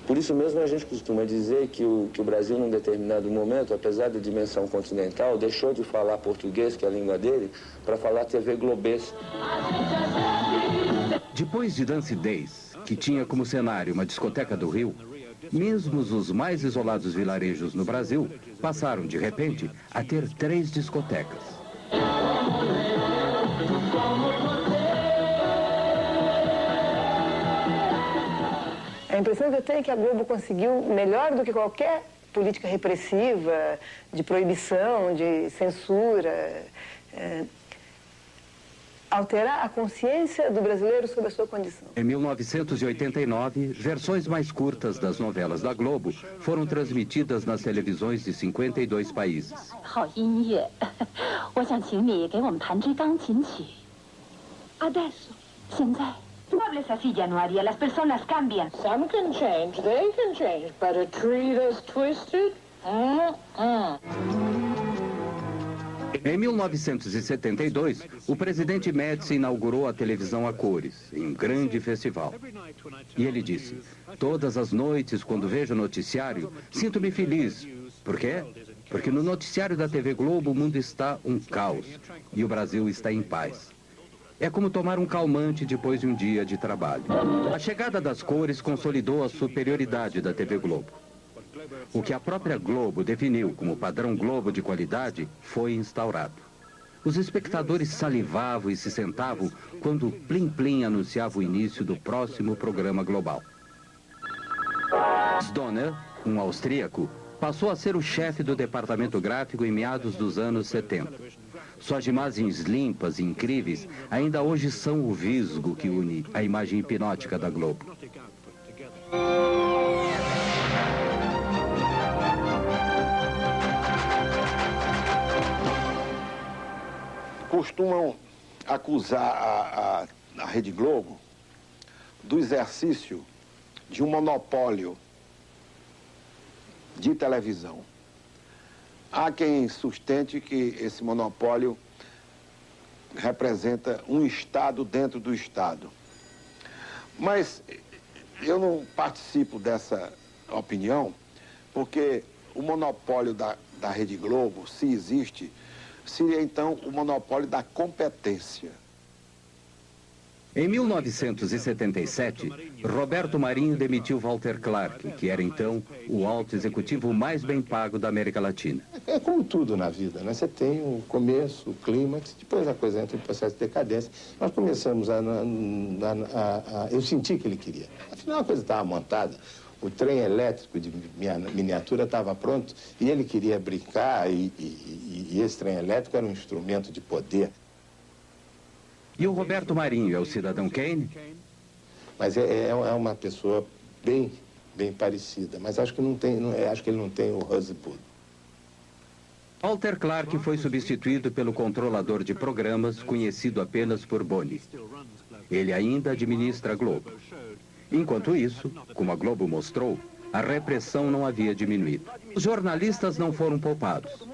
Por isso mesmo a gente costuma dizer que o Brasil, num determinado momento, apesar da dimensão continental, deixou de falar português, que é a língua dele, para falar TV globês.
Depois de Dance Days, que tinha como cenário uma discoteca do Rio, mesmo os mais isolados vilarejos no Brasil passaram, de repente, a ter 3 discotecas.
A impressão que eu tenho é que a Globo conseguiu, melhor do que qualquer política repressiva, de proibição, de censura, alterar a consciência do brasileiro sobre a sua condição.
Em 1989, versões mais curtas das novelas da Globo foram transmitidas nas televisões de 52 países.
Muebles así ya no haría. Las personas cambian.
Some can change, they can change, but a tree that's twisted?
Em 1972, o presidente Médici inaugurou a televisão a cores, em um grande festival. E ele disse: todas as noites, quando vejo o noticiário, sinto-me feliz. Por quê? Porque no noticiário da TV Globo o mundo está um caos e o Brasil está em paz. É como tomar um calmante depois de um dia de trabalho. A chegada das cores consolidou a superioridade da TV Globo. O que a própria Globo definiu como padrão Globo de qualidade foi instaurado. Os espectadores salivavam e se sentavam quando o Plim Plim anunciava o início do próximo programa global. Stoner, um austríaco, passou a ser o chefe do departamento gráfico em meados dos anos 70. Suas imagens limpas e incríveis ainda hoje são o visgo que une a imagem hipnótica da Globo.
Costumam acusar a Rede Globo do exercício de um monopólio de televisão. Há quem sustente que esse monopólio representa um Estado dentro do Estado. Mas eu não participo dessa opinião, porque o monopólio da Rede Globo, se existe, seria então o monopólio da competência.
Em 1977, Roberto Marinho demitiu Walter Clark, que era então o alto executivo mais bem pago da América Latina.
É como tudo na vida, né? Você tem o começo, o clímax, depois a coisa entra em processo de decadência. Nós começamos eu senti que ele queria. Afinal, a coisa estava montada, o trem elétrico de miniatura estava pronto e ele queria brincar e esse trem elétrico era um instrumento de poder.
E o Roberto Marinho é o cidadão Kane?
Mas é uma pessoa bem parecida, mas acho que acho que ele não tem o Rosebud.
Walter Clark foi substituído pelo controlador de programas, conhecido apenas por Boni. Ele ainda administra a Globo. Enquanto isso, como a Globo mostrou, a repressão não havia diminuído. Os jornalistas não foram poupados.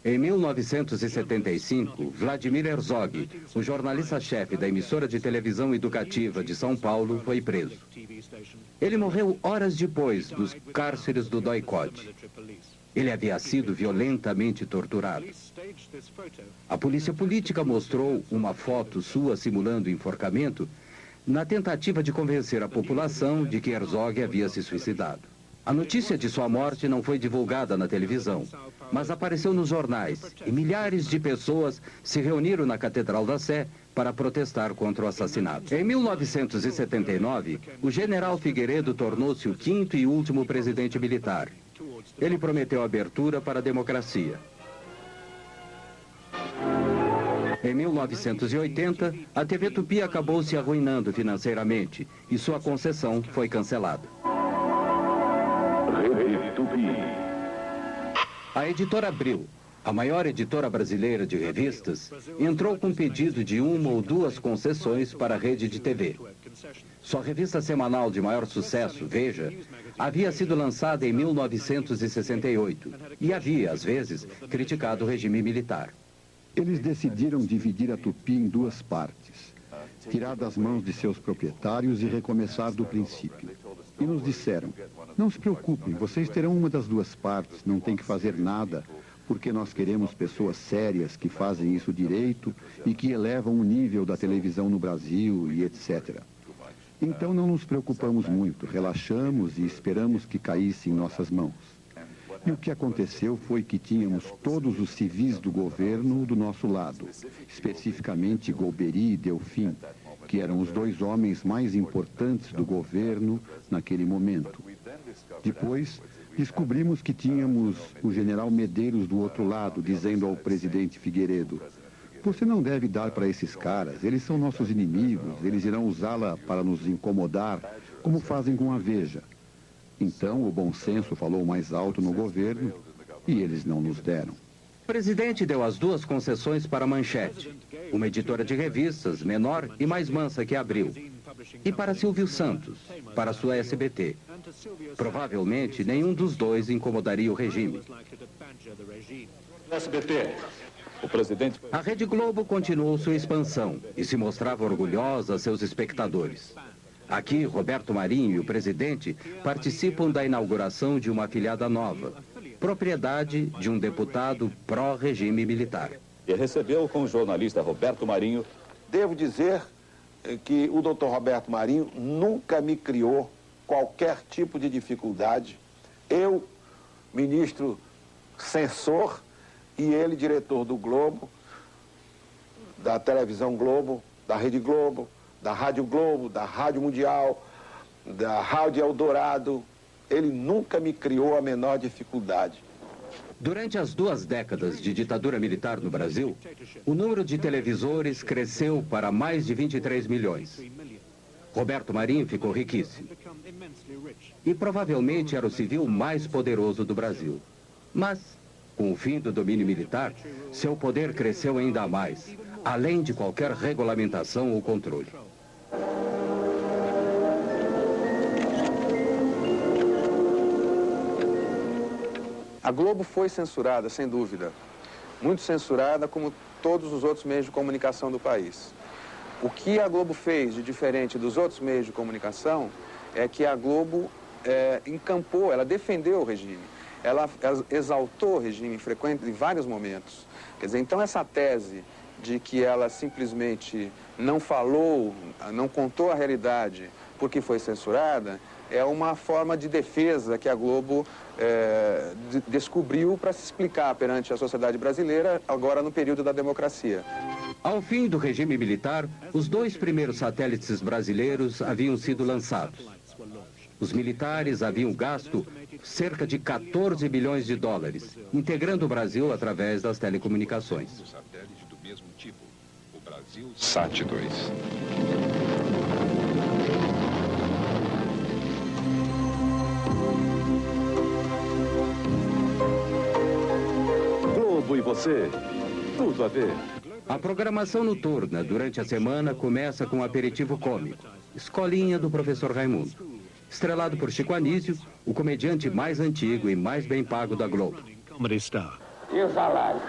Em 1975, Vladimir Herzog, o jornalista-chefe da emissora de televisão educativa de São Paulo, foi preso. Ele morreu horas depois dos cárceres do Doicode. Ele havia sido violentamente torturado. A polícia política mostrou uma foto sua simulando enforcamento na tentativa de convencer a população de que Herzog havia se suicidado. A notícia de sua morte não foi divulgada na televisão, mas apareceu nos jornais e milhares de pessoas se reuniram na Catedral da Sé para protestar contra o assassinato. Em 1979, o general Figueiredo tornou-se o 5º e último presidente militar. Ele prometeu abertura para a democracia. Em 1980, a TV Tupi acabou se arruinando financeiramente e sua concessão foi cancelada. A editora Abril, a maior editora brasileira de revistas, entrou com pedido de 1 ou 2 concessões para a rede de TV. Sua revista semanal de maior sucesso, Veja, havia sido lançada em 1968 e havia, às vezes, criticado o regime militar.
Eles decidiram dividir a Tupi em 2 partes, tirar das mãos de seus proprietários e recomeçar do princípio. E nos disseram: não se preocupem, vocês terão uma das 2 partes, não tem que fazer nada, porque nós queremos pessoas sérias que fazem isso direito e que elevam o nível da televisão no Brasil e etc. Então não nos preocupamos muito, relaxamos e esperamos que caísse em nossas mãos. E o que aconteceu foi que tínhamos todos os civis do governo do nosso lado, especificamente Golbery e Delfim, que eram os dois homens mais importantes do governo naquele momento. Depois, descobrimos que tínhamos o general Medeiros do outro lado, dizendo ao presidente Figueiredo: "Você não deve dar para esses caras, eles são nossos inimigos, eles irão usá-la para nos incomodar, como fazem com a Veja." Então, o bom senso falou mais alto no governo e eles não nos deram.
O presidente deu as duas concessões para a Manchete, uma editora de revistas menor e mais mansa que Abril, e para Silvio Santos, para sua SBT. Provavelmente, nenhum dos dois incomodaria o regime.
SBT. O presidente...
A Rede Globo continuou sua expansão e se mostrava orgulhosa a seus espectadores. Aqui, Roberto Marinho e o presidente participam da inauguração de uma afiliada nova, propriedade de um deputado pró-regime militar.
E recebeu com o jornalista Roberto Marinho.
Devo dizer que o doutor Roberto Marinho nunca me criou qualquer tipo de dificuldade. Eu, ministro censor, e ele, diretor do Globo, da Televisão Globo, da Rede Globo, da Rádio Globo, da Rádio Mundial, da Rádio Eldorado. Ele nunca me criou a menor dificuldade.
Durante as 2 décadas de ditadura militar no Brasil, o número de televisores cresceu para mais de 23 milhões. Roberto Marinho ficou riquíssimo. E provavelmente era o civil mais poderoso do Brasil. Mas, com o fim do domínio militar, seu poder cresceu ainda mais, além de qualquer regulamentação ou controle.
A Globo foi censurada, sem dúvida. Muito censurada, como todos os outros meios de comunicação do país. O que a Globo fez de diferente dos outros meios de comunicação é que a Globo encampou, ela defendeu o regime. Ela exaltou o regime em vários momentos. Quer dizer, então essa tese de que ela simplesmente não falou, não contou a realidade porque foi censurada, é uma forma de defesa que a Globo descobriu para se explicar perante a sociedade brasileira, agora no período da democracia.
Ao fim do regime militar, os 2 primeiros satélites brasileiros haviam sido lançados. Os militares haviam gasto cerca de 14 bilhões de dólares, integrando o Brasil através das telecomunicações.
Satélite do mesmo tipo, o Brasil Sat-2.
Globo e você, tudo a ver.
A programação noturna durante a semana começa com um aperitivo cômico, Escolinha do Professor Raimundo. Estrelado por Chico Anísio, o comediante mais antigo e mais bem pago da Globo.
E o salário?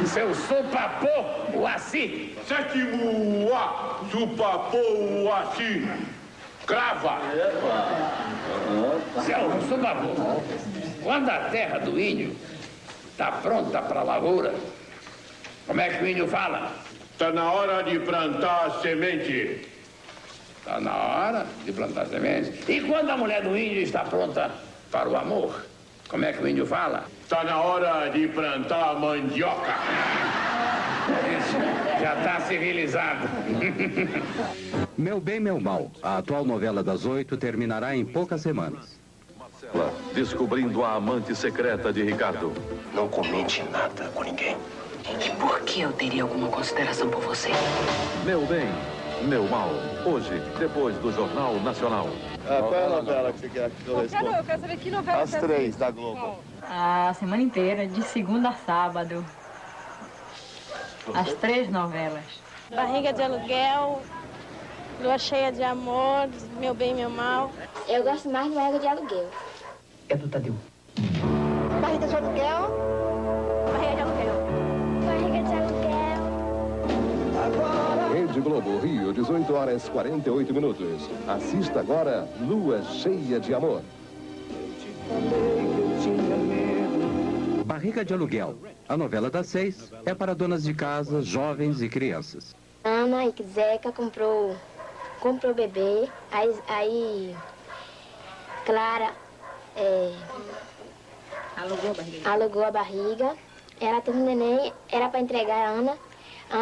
Seu supapô, o Assi.
Sétimo A, supapô, o Assi. Crava.
Seu supapô, quando a terra do índio está pronta para a lavoura, como é que o índio fala?
Está na hora de plantar a semente.
Está na hora de plantar a semente. E quando a mulher do índio está pronta para o amor, como é que o índio fala?
Está na hora de plantar a mandioca.
Isso, já está civilizado.
Meu Bem, Meu Mal, a atual novela das 8, terminará em poucas semanas.
Marcela, descobrindo a amante secreta de Ricardo.
Não comente nada com ninguém.
E por que eu teria alguma consideração por você?
Meu Bem, Meu Mal. Hoje, depois do Jornal Nacional.
Qual é a novela que você quer que eu responda?
Eu quero saber que novela
As 3 da Globo.
A semana inteira, de segunda a sábado. As 3 novelas.
Barriga de Aluguel, Lua Cheia de Amor, Meu Bem, Meu Mal.
Eu gosto mais do Barriga de Aluguel.
É do Tadeu.
Barriga de Aluguel, Barriga de Aluguel. Barriga de Aluguel.
Rede Globo, Rio, 18h48. Assista agora Lua Cheia de Amor.
Barriga de Aluguel, A novela das 6 é para donas de casa, jovens e crianças.
Ana e Zeca comprou bebê, aí Clara alugou a barriga. Ela teve um neném, era para entregar a Ana,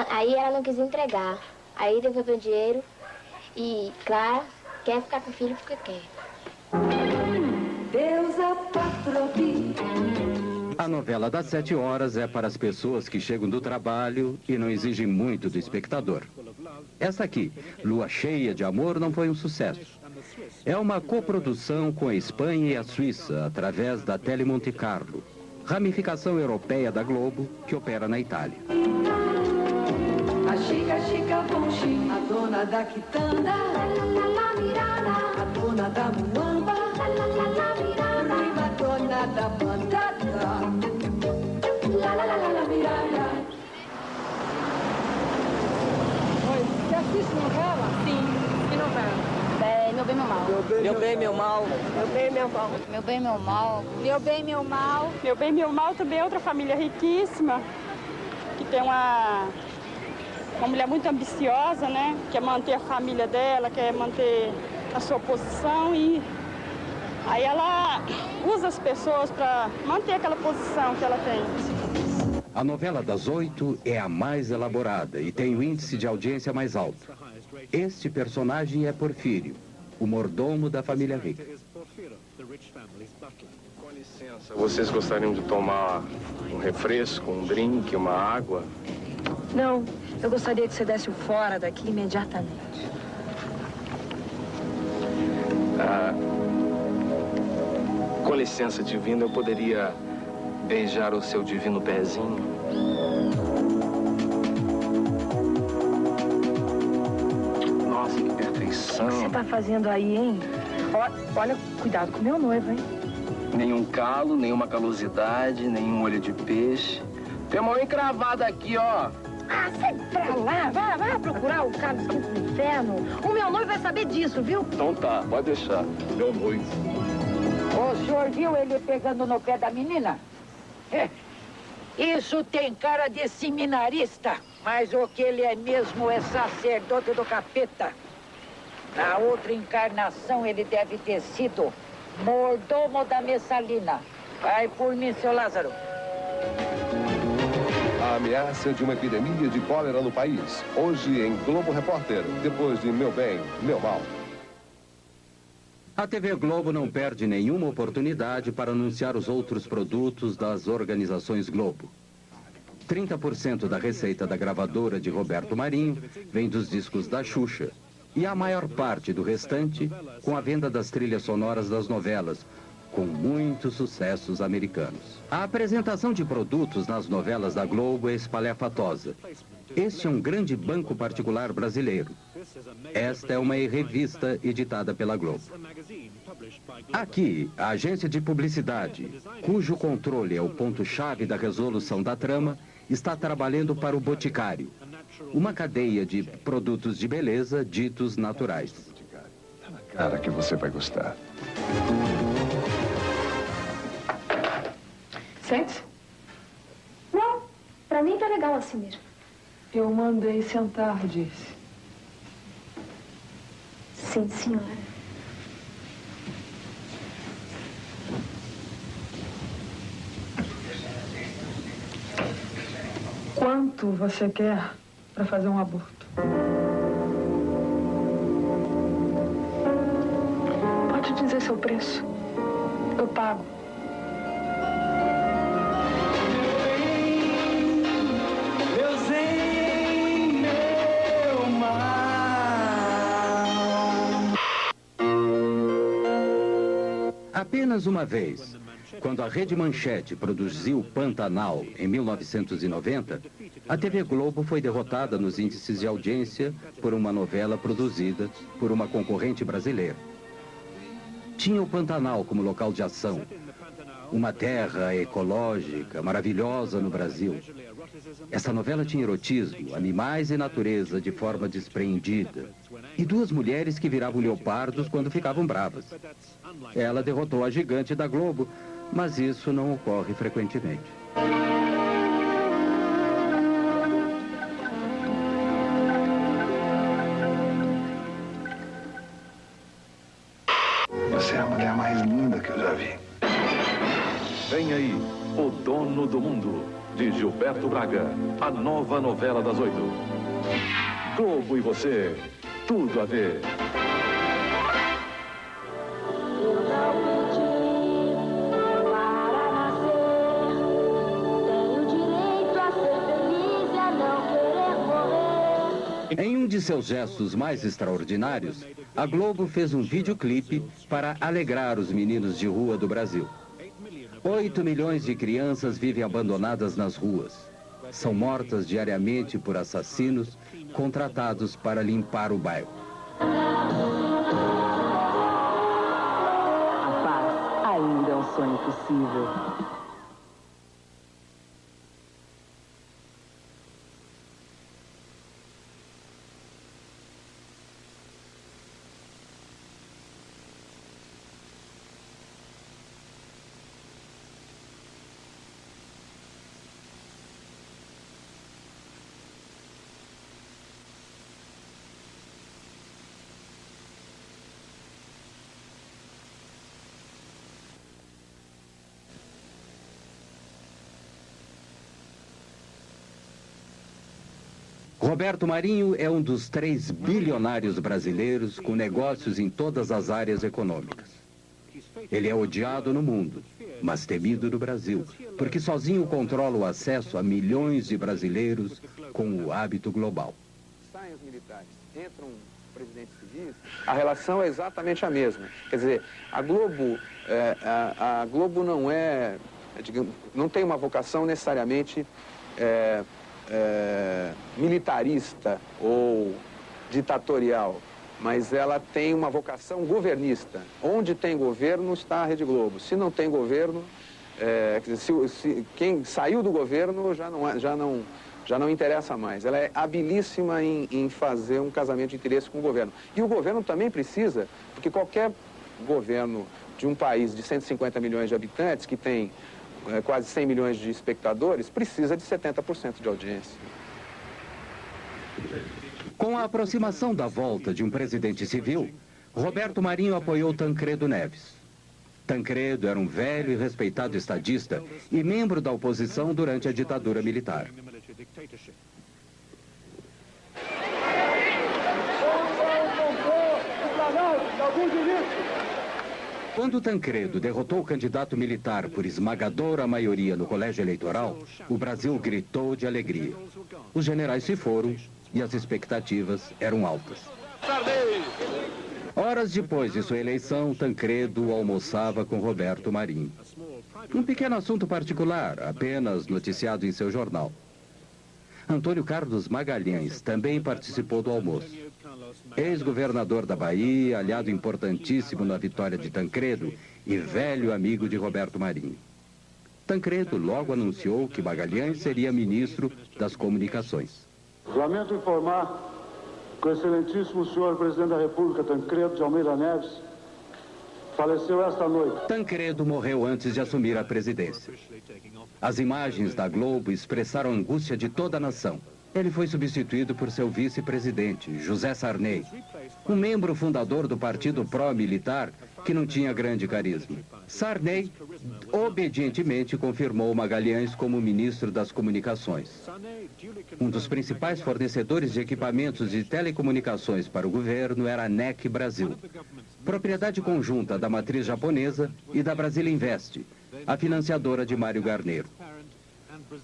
aí ela não quis entregar. Aí devolveu o dinheiro e Clara quer ficar com o filho porque quer.
Deus apatroni.
A novela das 7 horas é para as pessoas que chegam do trabalho e não exigem muito do espectador. Essa aqui, Lua Cheia de Amor, não foi um sucesso. É uma coprodução com a Espanha e a Suíça, através da Tele Monte Carlo, ramificação europeia da Globo, que opera na Itália.
A Chica Bonchi, a dona da quitanda, a dona da muamba, prima dona da batata, mirada.
Oi, você assiste novela? Sim, que novela?
Meu bem, meu mal.
Meu bem, meu mal.
Meu bem, meu mal. Meu bem, meu mal.
Meu bem, meu mal. Meu bem, meu mal também é outra família riquíssima, que tem uma mulher muito ambiciosa, né? Quer manter a família dela, quer manter a sua posição e aí ela usa as pessoas para manter aquela posição que ela tem.
A novela das 8 é a mais elaborada e tem o índice de audiência mais alto. Este personagem é Porfírio, o mordomo da família rica.
Com licença, vocês gostariam de tomar um refresco, um drink, uma água?
Não, eu gostaria que você desse o fora daqui imediatamente.
Com licença, divino, eu poderia beijar o seu divino pezinho? Nossa, que perfeição.
O que você tá fazendo aí, hein? Olha, cuidado com o meu noivo, hein?
Nenhum calo, nenhuma calosidade, nenhum olho de peixe. Tem uma unha encravada aqui, ó.
Ah, sai pra lá, vai procurar o Carlos Quinto do Inferno. O meu noivo vai saber disso, viu?
Então tá, pode deixar. Meu noivo.
O senhor viu ele pegando no pé da menina? Isso tem cara de seminarista, mas o que ele é mesmo é sacerdote do capeta. Na outra encarnação ele deve ter sido mordomo da Messalina. Vai por mim, seu Lázaro.
A ameaça de uma epidemia de cólera no país. Hoje em Globo Repórter, depois de Meu Bem, Meu Mal.
A TV Globo não perde nenhuma oportunidade para anunciar os outros produtos das organizações Globo. 30% da receita da gravadora de Roberto Marinho vem dos discos da Xuxa. E a maior parte do restante com a venda das trilhas sonoras das novelas, com muitos sucessos americanos. A apresentação de produtos nas novelas da Globo é espalhafatosa. Este é um grande banco particular brasileiro. Esta é uma revista editada pela Globo. Aqui, a agência de publicidade, cujo controle é o ponto-chave da resolução da trama, está trabalhando para o Boticário, uma cadeia de produtos de beleza ditos naturais.
Cara, que você vai gostar.
Sente-se.
Não, pra mim tá legal assim mesmo.
Eu mandei sentar, disse.
Sim, senhora.
Quanto você quer para fazer um aborto? Pode dizer seu preço. Eu pago.
Apenas uma vez, quando a Rede Manchete produziu Pantanal em 1990, a TV Globo foi derrotada nos índices de audiência por uma novela produzida por uma concorrente brasileira. Tinha o Pantanal como local de ação, uma terra ecológica maravilhosa no Brasil. Essa novela tinha erotismo, animais e natureza de forma despreendida, e duas mulheres que viravam leopardos quando ficavam bravas. Ela derrotou a gigante da Globo, mas isso não ocorre frequentemente.
Vem aí, O Dono do Mundo, de Gilberto Braga. A nova novela das 8. Globo e você, tudo a ver.
Em um de seus gestos mais extraordinários, a Globo fez um videoclipe para alegrar os meninos de rua do Brasil. 8 milhões de crianças vivem abandonadas nas ruas. São mortas diariamente por assassinos contratados para limpar o bairro.
A paz ainda é um sonho possível.
Roberto Marinho é um dos 3 bilionários brasileiros com negócios em todas as áreas econômicas. Ele é odiado no mundo, mas temido no Brasil, porque sozinho controla o acesso a milhões de brasileiros com o hábito global.
Saem os militares, entram presidentes civis, a relação é exatamente a mesma. Quer dizer, a Globo não é, digamos, não tem uma vocação necessariamente militarista ou ditatorial, mas ela tem uma vocação governista. Onde tem governo está a Rede Globo. Se não tem governo, quer dizer, quem saiu do governo já não interessa mais. Ela é habilíssima em fazer um casamento de interesse com o governo. E o governo também precisa, porque qualquer governo de um país de 150 milhões de habitantes, que tem quase 100 milhões de espectadores, precisa de 70% de audiência.
Com a aproximação da volta de um presidente civil, Roberto Marinho apoiou Tancredo Neves. Tancredo era um velho e respeitado estadista e membro da oposição durante a ditadura militar. Quando Tancredo derrotou o candidato militar por esmagadora maioria no colégio eleitoral, o Brasil gritou de alegria. Os generais se foram e as expectativas eram altas. Horas depois de sua eleição, Tancredo almoçava com Roberto Marinho. Um pequeno assunto particular, apenas noticiado em seu jornal. Antônio Carlos Magalhães também participou do almoço. Ex-governador da Bahia, aliado importantíssimo na vitória de Tancredo e velho amigo de Roberto Marinho. Tancredo logo anunciou que Magalhães seria ministro das Comunicações.
Lamento informar que o excelentíssimo senhor presidente da República, Tancredo de Almeida Neves, faleceu esta noite.
Tancredo morreu antes de assumir a presidência. As imagens da Globo expressaram a angústia de toda a nação. Ele foi substituído por seu vice-presidente, José Sarney, um membro fundador do partido pró-militar que não tinha grande carisma. Sarney obedientemente confirmou Magalhães como ministro das Comunicações. Um dos principais fornecedores de equipamentos de telecomunicações para o governo era a NEC Brasil, propriedade conjunta da matriz japonesa e da Brasília Invest, a financiadora de Mário Garneiro.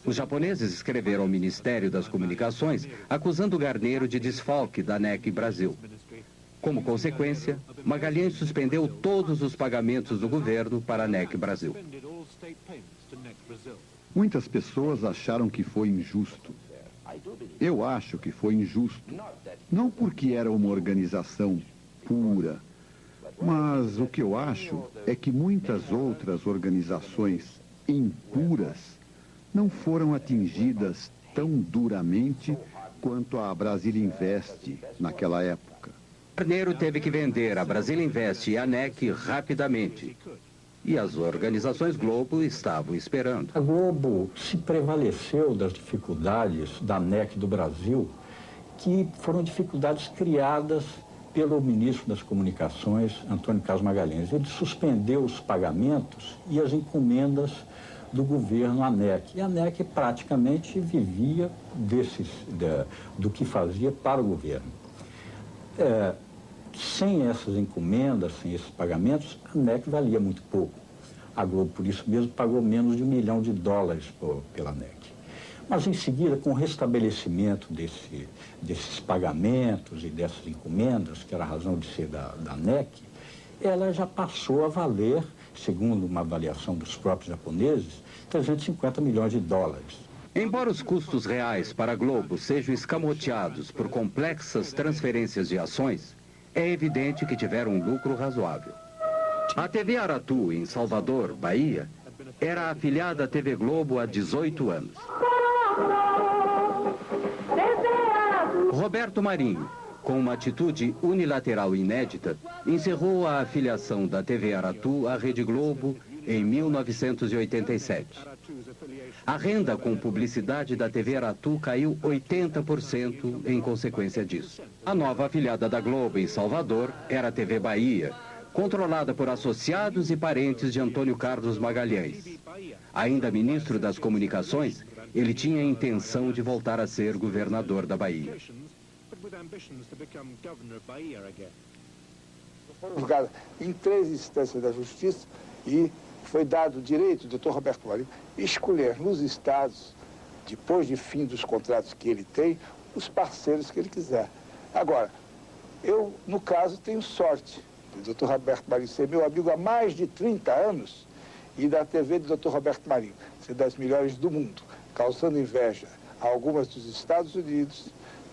Os japoneses escreveram ao Ministério das Comunicações acusando Garneiro de desfalque da NEC Brasil. Como consequência, Magalhães suspendeu todos os pagamentos do governo para a NEC Brasil.
Muitas pessoas acharam que foi injusto. Eu acho que foi injusto. Não porque era uma organização pura, mas o que eu acho é que muitas outras organizações impuras não foram atingidas tão duramente quanto a Brasília Invest naquela época.
Garneiro teve que vender a Brasília Invest e a NEC rapidamente. E as organizações Globo estavam esperando.
A Globo se prevaleceu das dificuldades da NEC do Brasil, que foram dificuldades criadas pelo ministro das Comunicações, Antônio Carlos Magalhães. Ele suspendeu os pagamentos e as encomendas do governo ANEC. E a ANEC praticamente vivia do que fazia para o governo. Sem essas encomendas, sem esses pagamentos, a ANEC valia muito pouco. A Globo, por isso mesmo, pagou menos de $1 milhão pela ANEC. Mas, em seguida, com o restabelecimento desses pagamentos e dessas encomendas, que era a razão de ser da ANEC, ela já passou a valer, segundo uma avaliação dos próprios japoneses, $350 milhões.
Embora os custos reais para a Globo sejam escamoteados por complexas transferências de ações, é evidente que tiveram um lucro razoável. A TV Aratu, em Salvador, Bahia, era afiliada à TV Globo há 18 anos. Roberto Marinho, com uma atitude unilateral inédita, encerrou a afiliação da TV Aratu à Rede Globo em 1987. A renda com publicidade da TV Aratu caiu 80% em consequência disso. A nova afiliada da Globo em Salvador era a TV Bahia, controlada por associados e parentes de Antônio Carlos Magalhães. Ainda ministro das Comunicações, ele tinha a intenção de voltar a ser governador da Bahia.
Fomos julgados em 3 instâncias da Justiça e foi dado o direito ao Dr. Roberto Marinho escolher nos estados, depois de fim dos contratos que ele tem, os parceiros que ele quiser. Agora, eu, no caso, tenho sorte do Dr. Roberto Marinho ser meu amigo há mais de 30 anos e da TV do Dr. Roberto Marinho ser das melhores do mundo, causando inveja a algumas dos Estados Unidos,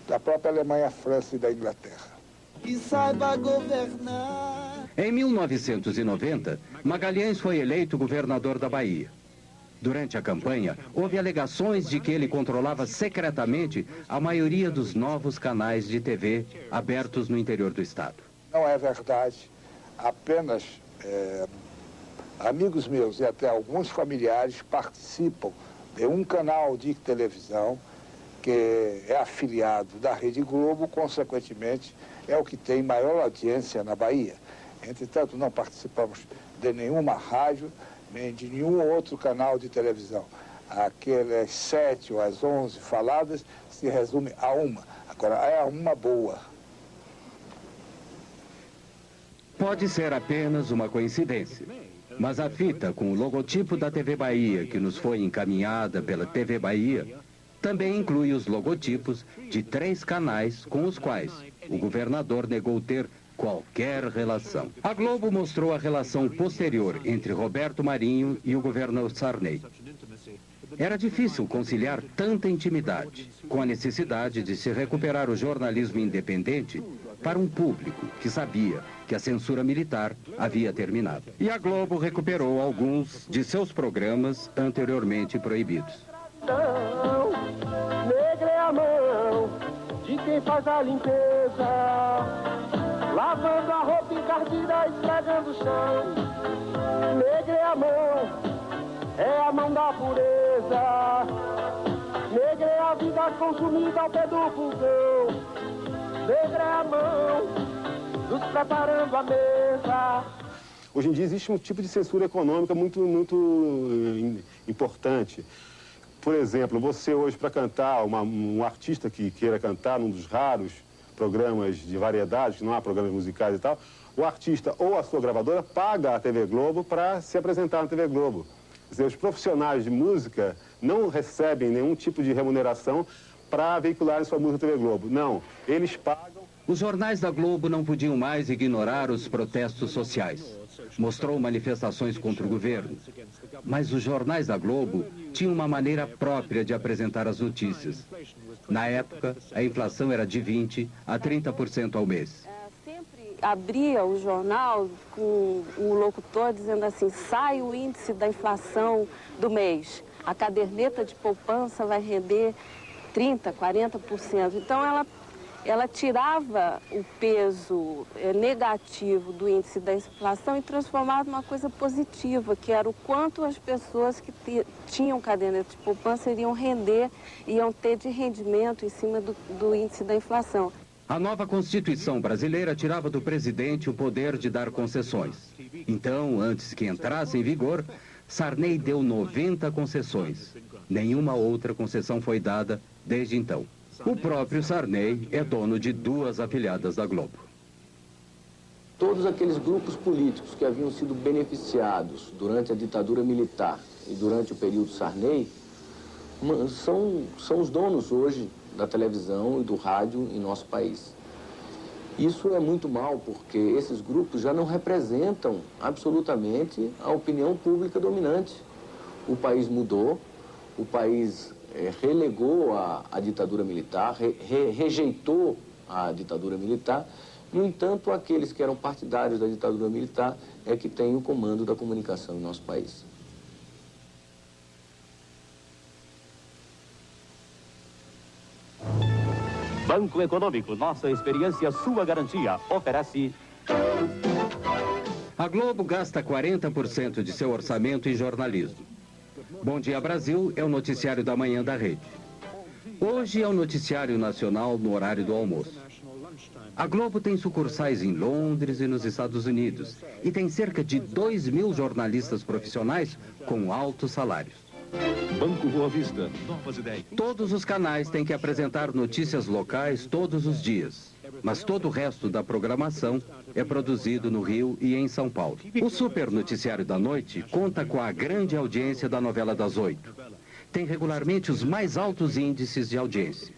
da própria Alemanha, França e da Inglaterra.
Que saiba governar.
Em 1990, Magalhães foi eleito governador da Bahia. Durante a campanha, houve alegações de que ele controlava secretamente a maioria dos novos canais de TV abertos no interior do estado.
Não é verdade. Apenas amigos meus e até alguns familiares participam de um canal de televisão que é afiliado da Rede Globo, consequentemente, é o que tem maior audiência na Bahia. Entretanto, não participamos de nenhuma rádio, nem de nenhum outro canal de televisão. Aquelas 7 ou as 11 faladas se resume a uma. Agora, é uma boa.
Pode ser apenas uma coincidência, mas a fita com o logotipo da TV Bahia, que nos foi encaminhada pela TV Bahia, também inclui os logotipos de 3 canais com os quais o governador negou ter qualquer relação. A Globo mostrou a relação posterior entre Roberto Marinho e o governador Sarney. Era difícil conciliar tanta intimidade com a necessidade de se recuperar o jornalismo independente para um público que sabia que a censura militar havia terminado. E a Globo recuperou alguns de seus programas anteriormente proibidos.
Negra é a mão de quem faz a limpeza, lavando a roupa encardida, esfregando o chão. Negra é a mão da pureza. Negra é a vida consumida ao pé do fogão. Negra é a mão nos preparando a mesa.
Hoje em dia existe um tipo de censura econômica muito importante. Por exemplo, você hoje para cantar, um artista que queira cantar num dos raros programas de variedades, que não há programas musicais e tal, o artista ou a sua gravadora paga a TV Globo para se apresentar na TV Globo. Quer dizer, os profissionais de música não recebem nenhum tipo de remuneração para veicularem sua música na TV Globo. Não, eles pagam.
Os jornais da Globo não podiam mais ignorar os protestos sociais. Mostrou manifestações contra o governo. Mas os jornais da Globo tinham uma maneira própria de apresentar as notícias. Na época, a inflação era de 20% a 30% ao mês.
Sempre abria o jornal com um locutor dizendo assim: sai o índice da inflação do mês. A caderneta de poupança vai render 30%, 40%. Então, ela tirava o peso negativo do índice da inflação e transformava numa coisa positiva, que era o quanto as pessoas que tinham caderneta de poupança iam ter de rendimento em cima do índice da inflação.
A nova Constituição brasileira tirava do presidente o poder de dar concessões. Então, antes que entrasse em vigor, Sarney deu 90 concessões. Nenhuma outra concessão foi dada desde então. O próprio Sarney é dono de 2 afiliadas da Globo.
Todos aqueles grupos políticos que haviam sido beneficiados durante a ditadura militar e durante o período Sarney são os donos hoje da televisão e do rádio em nosso país. Isso é muito mal, porque esses grupos já não representam absolutamente a opinião pública dominante. O país mudou, o país relegou a ditadura militar, rejeitou a ditadura militar. No entanto, aqueles que eram partidários da ditadura militar é que têm o comando da comunicação em nosso país.
Banco Econômico, nossa experiência, sua garantia, oferece...
A Globo gasta 40% de seu orçamento em jornalismo. Bom Dia Brasil é o noticiário da manhã da rede. Hoje é o noticiário nacional no horário do almoço. A Globo tem sucursais em Londres e nos Estados Unidos e tem cerca de 2.000 jornalistas profissionais com altos salários.
Banco Boa Vista, novas ideias.
Todos os canais têm que apresentar notícias locais todos os dias, mas todo o resto da programação é produzido no Rio e em São Paulo. O Super Noticiário da Noite conta com a grande audiência da novela das 8. Tem regularmente os mais altos índices de audiência.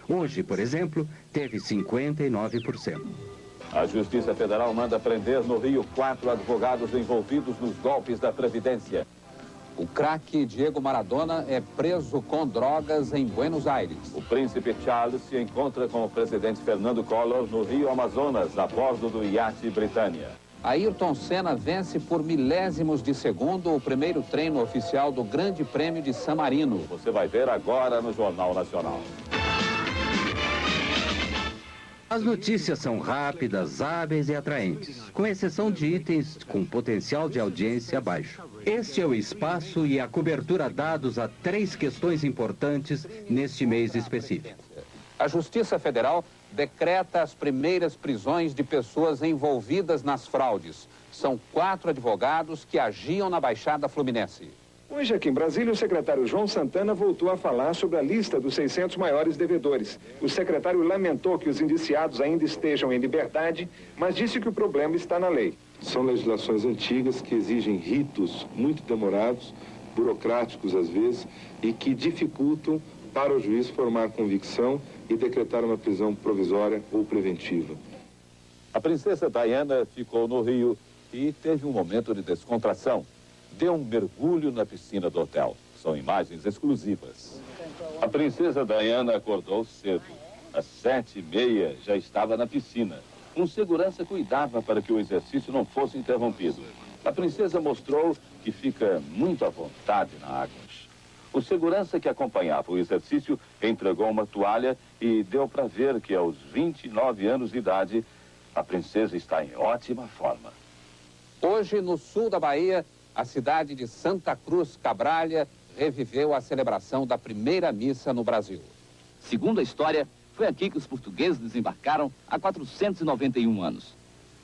Hoje, por exemplo, teve 59%.
A Justiça Federal manda prender no Rio 4 advogados envolvidos nos golpes da Previdência.
O craque Diego Maradona é preso com drogas em Buenos Aires.
O príncipe Charles se encontra com o presidente Fernando Collor no Rio Amazonas, a bordo do iate Britânia.
Ayrton Senna vence por milésimos de segundo o primeiro treino oficial do Grande Prêmio de San Marino.
Você vai ver agora no Jornal Nacional.
As notícias são rápidas, hábeis e atraentes, com exceção de itens com potencial de audiência baixo. Este é o espaço e a cobertura dados a 3 questões importantes neste mês específico.
A Justiça Federal decreta as primeiras prisões de pessoas envolvidas nas fraudes. São 4 advogados que agiam na Baixada Fluminense.
Hoje, aqui em Brasília, o secretário João Santana voltou a falar sobre a lista dos 600 maiores devedores. O secretário lamentou que os indiciados ainda estejam em liberdade, mas disse que o problema está na lei.
São legislações antigas que exigem ritos muito demorados, burocráticos às vezes, e que dificultam para o juiz formar convicção e decretar uma prisão provisória ou preventiva.
A princesa Diana ficou no Rio e teve um momento de descontração. Deu um mergulho na piscina do hotel. São imagens exclusivas. A princesa Diana acordou cedo. Às 7h30 já estava na piscina. Um segurança cuidava para que o exercício não fosse interrompido. A princesa mostrou que fica muito à vontade na água. O segurança que acompanhava o exercício entregou uma toalha e deu para ver que aos 29 anos de idade, a princesa está em ótima forma.
Hoje, no sul da Bahia, a cidade de Santa Cruz Cabralha reviveu a celebração da primeira missa no Brasil.
Segundo a história, foi aqui que os portugueses desembarcaram há 491 anos.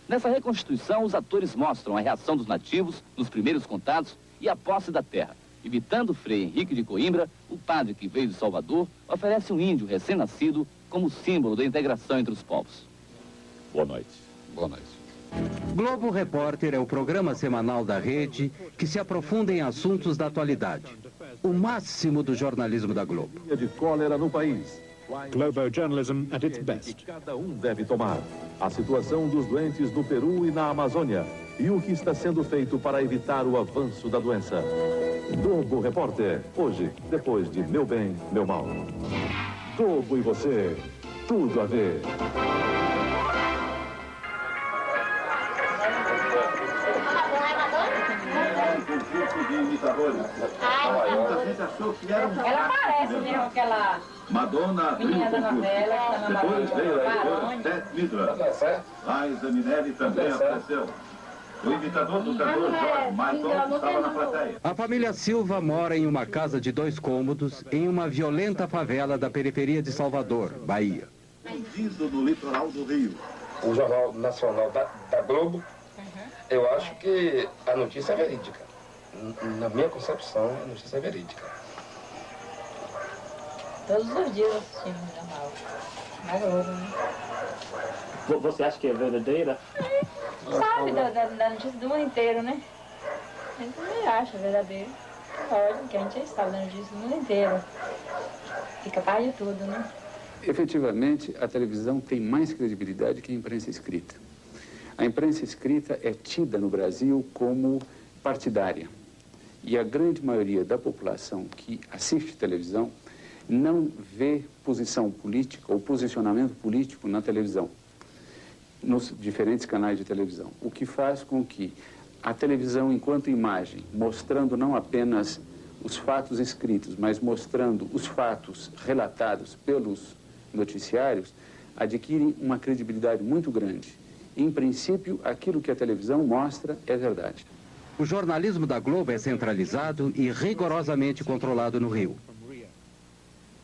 Nessa reconstituição, os atores mostram a reação dos nativos nos primeiros contatos e a posse da terra. Imitando Frei Henrique de Coimbra, o padre que veio de Salvador oferece um índio recém-nascido como símbolo da integração entre os povos.
Boa noite.
Boa noite.
Globo Repórter é o programa semanal da rede que se aprofunda em assuntos da atualidade. O máximo do jornalismo da Globo.
De cólera no país.
Globo journalism at its best.
Que cada um deve tomar. A situação dos doentes no Peru e na Amazônia. E o que está sendo feito para evitar o avanço da doença. Globo Repórter. Hoje, depois de Meu Bem, Meu Mal. Globo e você. Tudo a ver.
Ela parece mesmo aquela
Madonna
menina da novela.
Depois veio a editora Beth Midler. Liza Minelli também apareceu. O imitador do cantor George Michael estava na plateia.
A família Silva mora em uma casa de 2 cômodos em uma violenta favela da periferia de Salvador, Bahia.
Perdido no litoral do Rio.
O Jornal Nacional da Globo, eu acho que a notícia é verídica. Na minha concepção, a notícia é verídica.
Todos os dias assistimos o jornal. Na Globo, né?
Você acha que é verdadeira?
Sabe da notícia do mundo inteiro, né? A gente também acha verdadeiro. Lógico que a gente sabe da notícia do mundo inteiro. E capaz de tudo, né?
Efetivamente, a televisão tem mais credibilidade que a imprensa escrita. A imprensa escrita é tida no Brasil como partidária. E a grande maioria da população que assiste televisão não vê posição política ou posicionamento político na televisão, nos diferentes canais de televisão. O que faz com que a televisão, enquanto imagem, mostrando não apenas os fatos escritos, mas mostrando os fatos relatados pelos noticiários, adquire uma credibilidade muito grande. Em princípio, aquilo que a televisão mostra é verdade.
O jornalismo da Globo é centralizado e rigorosamente controlado no Rio.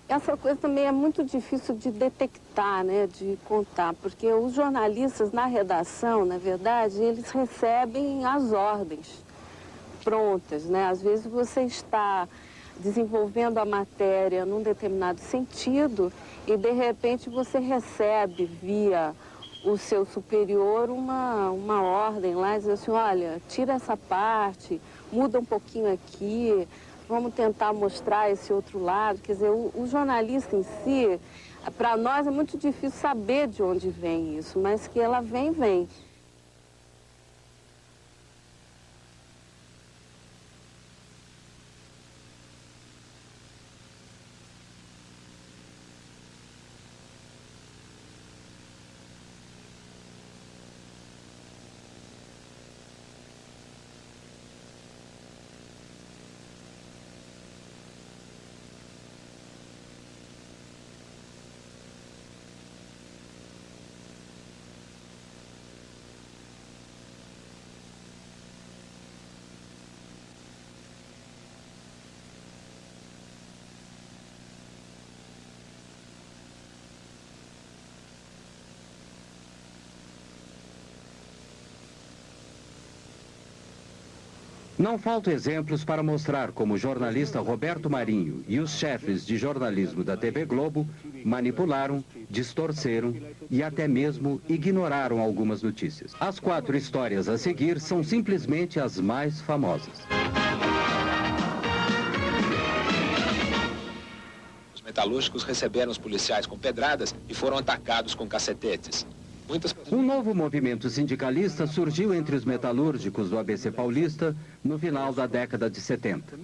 Essa coisa também é muito difícil de detectar, né, de contar, porque os jornalistas na redação, na verdade, eles recebem as ordens prontas, né? Às vezes você está desenvolvendo a matéria num determinado sentido e, de repente, você recebe via o seu superior uma ordem lá, diz assim, olha, tira essa parte, muda um pouquinho aqui, vamos tentar mostrar esse outro lado. Quer dizer, o jornalista em si, para nós é muito difícil saber de onde vem isso, mas que ela vem, vem.
Não faltam exemplos para mostrar como o jornalista Roberto Marinho e os chefes de jornalismo da TV Globo manipularam, distorceram e até mesmo ignoraram algumas notícias. As 4 histórias a seguir são simplesmente as mais famosas.
Os metalúrgicos receberam os policiais com pedradas e foram atacados com cacetetes.
Um novo movimento sindicalista surgiu entre os metalúrgicos do ABC Paulista no final da década de 70.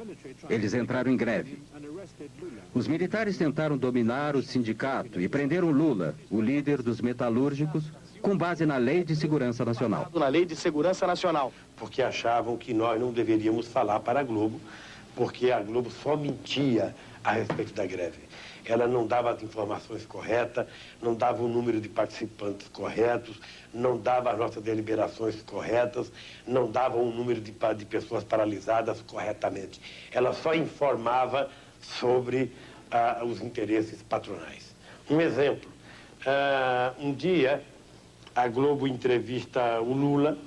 Eles entraram em greve. Os militares tentaram dominar o sindicato e prenderam Lula, o líder dos metalúrgicos, com base na Lei de Segurança Nacional.
Na Lei de Segurança Nacional.
Porque achavam que nós não deveríamos falar para a Globo, porque a Globo só mentia a respeito da greve. Ela não dava as informações corretas, não dava o número de participantes corretos, não dava as nossas deliberações corretas, não dava o número de pessoas paralisadas corretamente. Ela só informava sobre os interesses patronais. Um exemplo, um dia a Globo entrevista o Lula,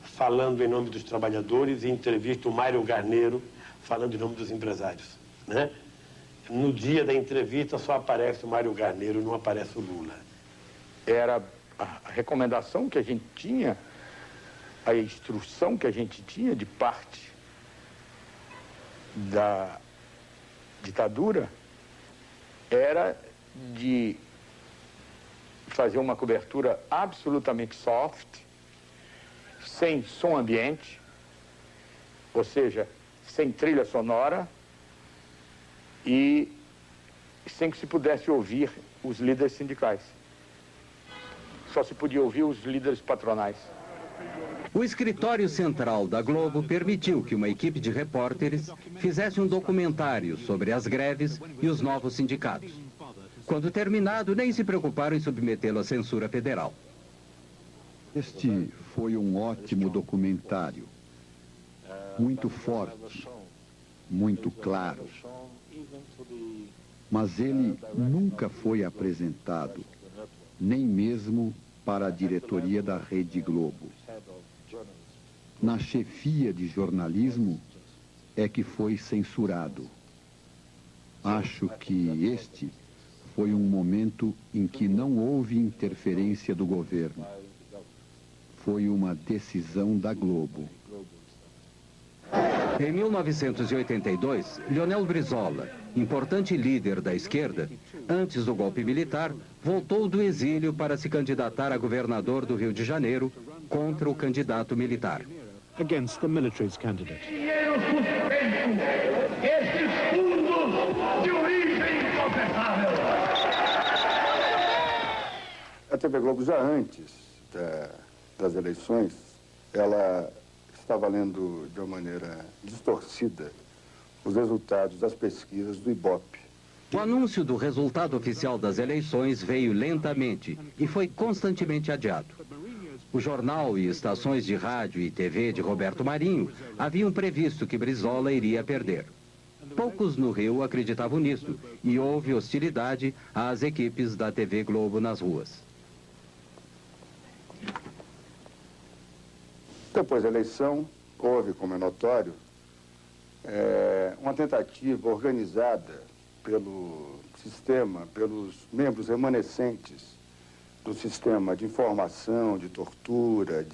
falando em nome dos trabalhadores, e entrevista o Mário Garneiro, falando em nome dos empresários, né? No dia da entrevista só aparece o Mário Garneiro, não aparece o Lula.
Era a recomendação que a gente tinha, a instrução que a gente tinha de parte da ditadura, era de fazer uma cobertura absolutamente soft, sem som ambiente, ou seja, sem trilha sonora, e sem que se pudesse ouvir os líderes sindicais. Só se podia ouvir os líderes patronais.
O escritório central da Globo permitiu que uma equipe de repórteres fizesse um documentário sobre as greves e os novos sindicatos. Quando terminado, nem se preocuparam em submetê-lo à censura federal.
Este foi um ótimo documentário, muito forte, muito claro. Mas ele nunca foi apresentado nem mesmo para a diretoria da Rede Globo. Na chefia de jornalismo é que foi censurado. Acho que este foi um momento em que não houve interferência do governo. Foi uma decisão da Globo.
Em 1982, Leonel Brizola, importante líder da esquerda, antes do golpe militar, voltou do exílio para se candidatar a governador do Rio de Janeiro contra o candidato militar.
Against the military's candidate.
Dinheiro suspeito, esses fundos de origem incontestável.
A TV Globo, já antes das eleições, ela estava lendo de uma maneira distorcida os resultados das pesquisas do Ibope.
O anúncio do resultado oficial das eleições veio lentamente e foi constantemente adiado. O jornal e estações de rádio e TV de Roberto Marinho haviam previsto que Brizola iria perder. Poucos no Rio acreditavam nisso e houve hostilidade às equipes da TV Globo nas ruas.
Depois da eleição, houve, como é notório, uma tentativa organizada pelo sistema, pelos membros remanescentes do sistema de informação, de tortura,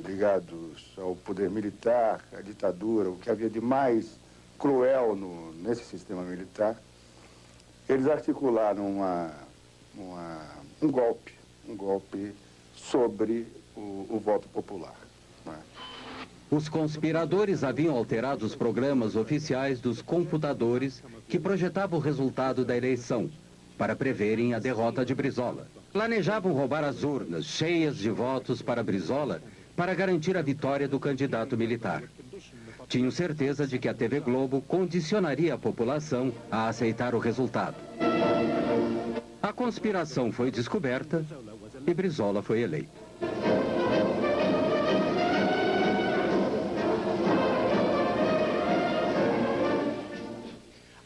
ligados ao poder militar, à ditadura, o que havia de mais cruel nesse sistema militar. Eles articularam um golpe sobre o voto popular.
Os conspiradores haviam alterado os programas oficiais dos computadores que projetavam o resultado da eleição, para preverem a derrota de Brizola. Planejavam roubar as urnas cheias de votos para Brizola para garantir a vitória do candidato militar. Tinham certeza de que a TV Globo condicionaria a população a aceitar o resultado. A conspiração foi descoberta e Brizola foi eleito.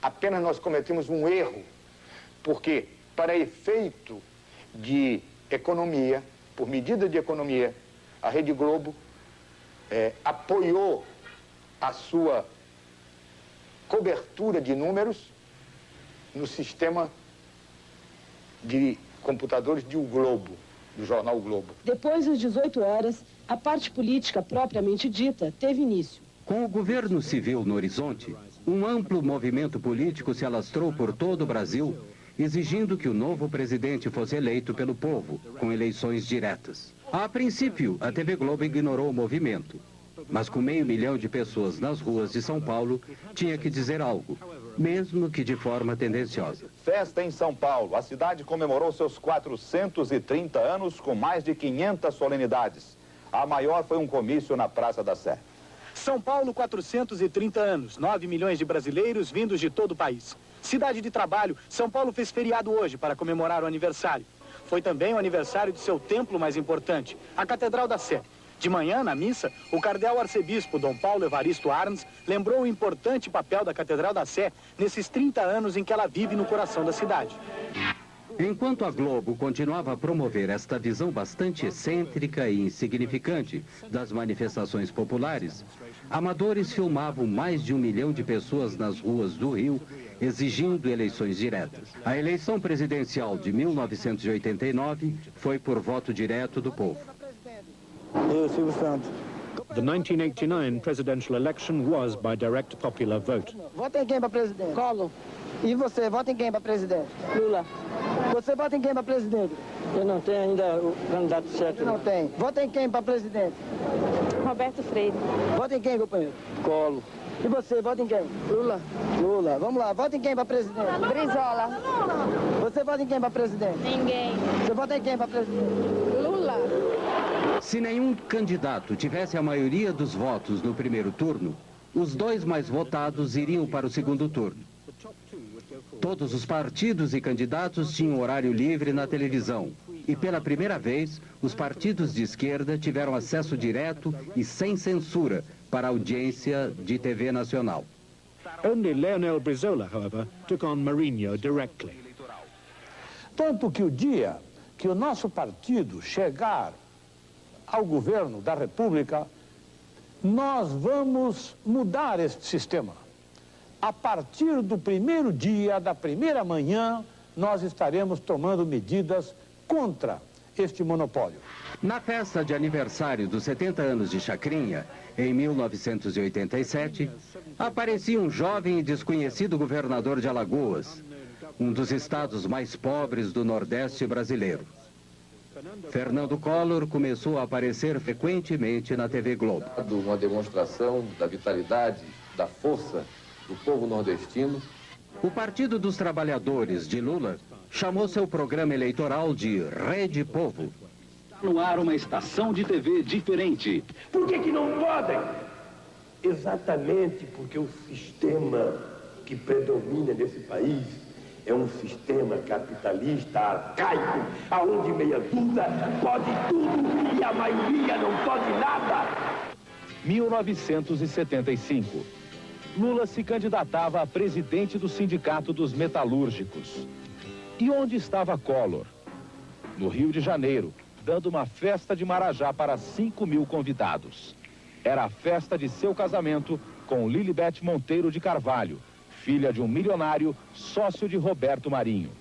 Apenas nós cometemos um erro, porque para efeito de economia, por medida de economia, a Rede Globo apoiou a sua cobertura de números no sistema de computadores de O Globo, do jornal O Globo.
Depois das 18 horas, a parte política propriamente dita teve início.
Com o governo civil no horizonte, um amplo movimento político se alastrou por todo o Brasil, exigindo que o novo presidente fosse eleito pelo povo, com eleições diretas. A princípio, a TV Globo ignorou o movimento, mas com 500 mil de pessoas nas ruas de São Paulo, tinha que dizer algo, mesmo que de forma tendenciosa.
Festa em São Paulo. A cidade comemorou seus 430 anos com mais de 500 solenidades. A maior foi um comício na Praça da Sé.
São Paulo, 430 anos, 9 milhões de brasileiros vindos de todo o país. Cidade de trabalho, São Paulo fez feriado hoje para comemorar o aniversário. Foi também o aniversário de seu templo mais importante, a Catedral da Sé. De manhã, na missa, o cardeal arcebispo Dom Paulo Evaristo Arns lembrou o importante papel da Catedral da Sé nesses 30 anos em que ela vive no coração da cidade.
Enquanto a Globo continuava a promover esta visão bastante excêntrica e insignificante das manifestações populares, amadores filmavam mais de 1 milhão de pessoas nas ruas do Rio, exigindo eleições diretas. A eleição presidencial de 1989 foi por voto direto do povo.
Eu, Silvio Santos. The 1989 presidential election was by direct popular vote.
Vota em quem para presidente? Collor. E você, vota em quem para presidente? Lula. Você vota em quem para presidente?
Eu não tenho ainda o candidato certo.
Não tem. Vota em quem para presidente?
Roberto Freire.
Vota em quem, companheiro?
Collor.
E você, vota em quem?
Lula.
Lula. Vamos lá, vota em quem para presidente?
Brizola.
Você vota em quem para presidente?
Ninguém.
Você vota em quem para presidente?
Lula.
Se nenhum candidato tivesse a maioria dos votos no primeiro turno, os dois mais votados iriam para o segundo turno. Todos os partidos e candidatos tinham horário livre na televisão. E pela primeira vez, os partidos de esquerda tiveram acesso direto e sem censura para a audiência de TV nacional.
Only Leonel Brizola, however, took on Marinho directly.
Tanto que o dia
que o nosso partido chegar ao governo da República, nós vamos mudar este sistema. A partir do primeiro dia, da primeira manhã, nós estaremos tomando medidas contra este monopólio.
Na festa de aniversário dos 70 anos de Chacrinha, em 1987, aparecia um jovem e desconhecido governador de Alagoas, um dos estados mais pobres do Nordeste brasileiro. Fernando Collor começou a aparecer frequentemente na TV Globo.
Uma demonstração da vitalidade, da força do povo nordestino.
O Partido dos Trabalhadores de Lula chamou seu programa eleitoral de Rede Povo.
No ar uma estação de TV diferente.
Por que não podem? Exatamente porque o sistema que predomina nesse país é um sistema capitalista arcaico, aonde meia dúzia pode tudo e a maioria não pode nada.
1975. Lula se candidatava a presidente do Sindicato dos Metalúrgicos. E onde estava Collor? No Rio de Janeiro, dando uma festa de Marajá para 5.000 convidados. Era a festa de seu casamento com Lilibete Monteiro de Carvalho, filha de um milionário, sócio de Roberto Marinho.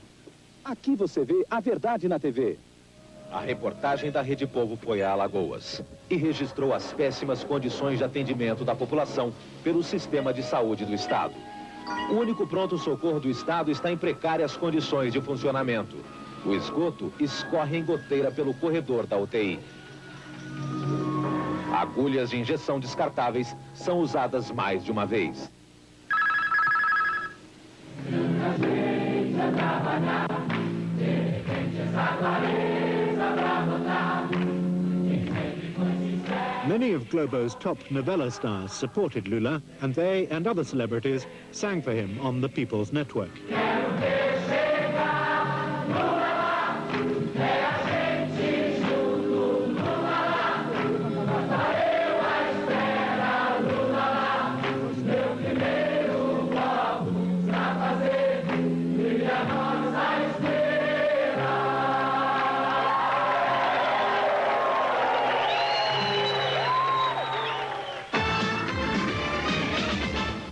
Aqui você vê a verdade na TV. A reportagem da Rede Povo foi a Alagoas e registrou as péssimas condições de atendimento da população pelo sistema de saúde do Estado. O único pronto-socorro do Estado está em precárias condições de funcionamento. O esgoto escorre em goteira pelo corredor da UTI. Agulhas de injeção descartáveis são usadas mais de uma vez.
Many of Globo's top novella stars supported Lula, and they and other celebrities sang for him on the People's Network.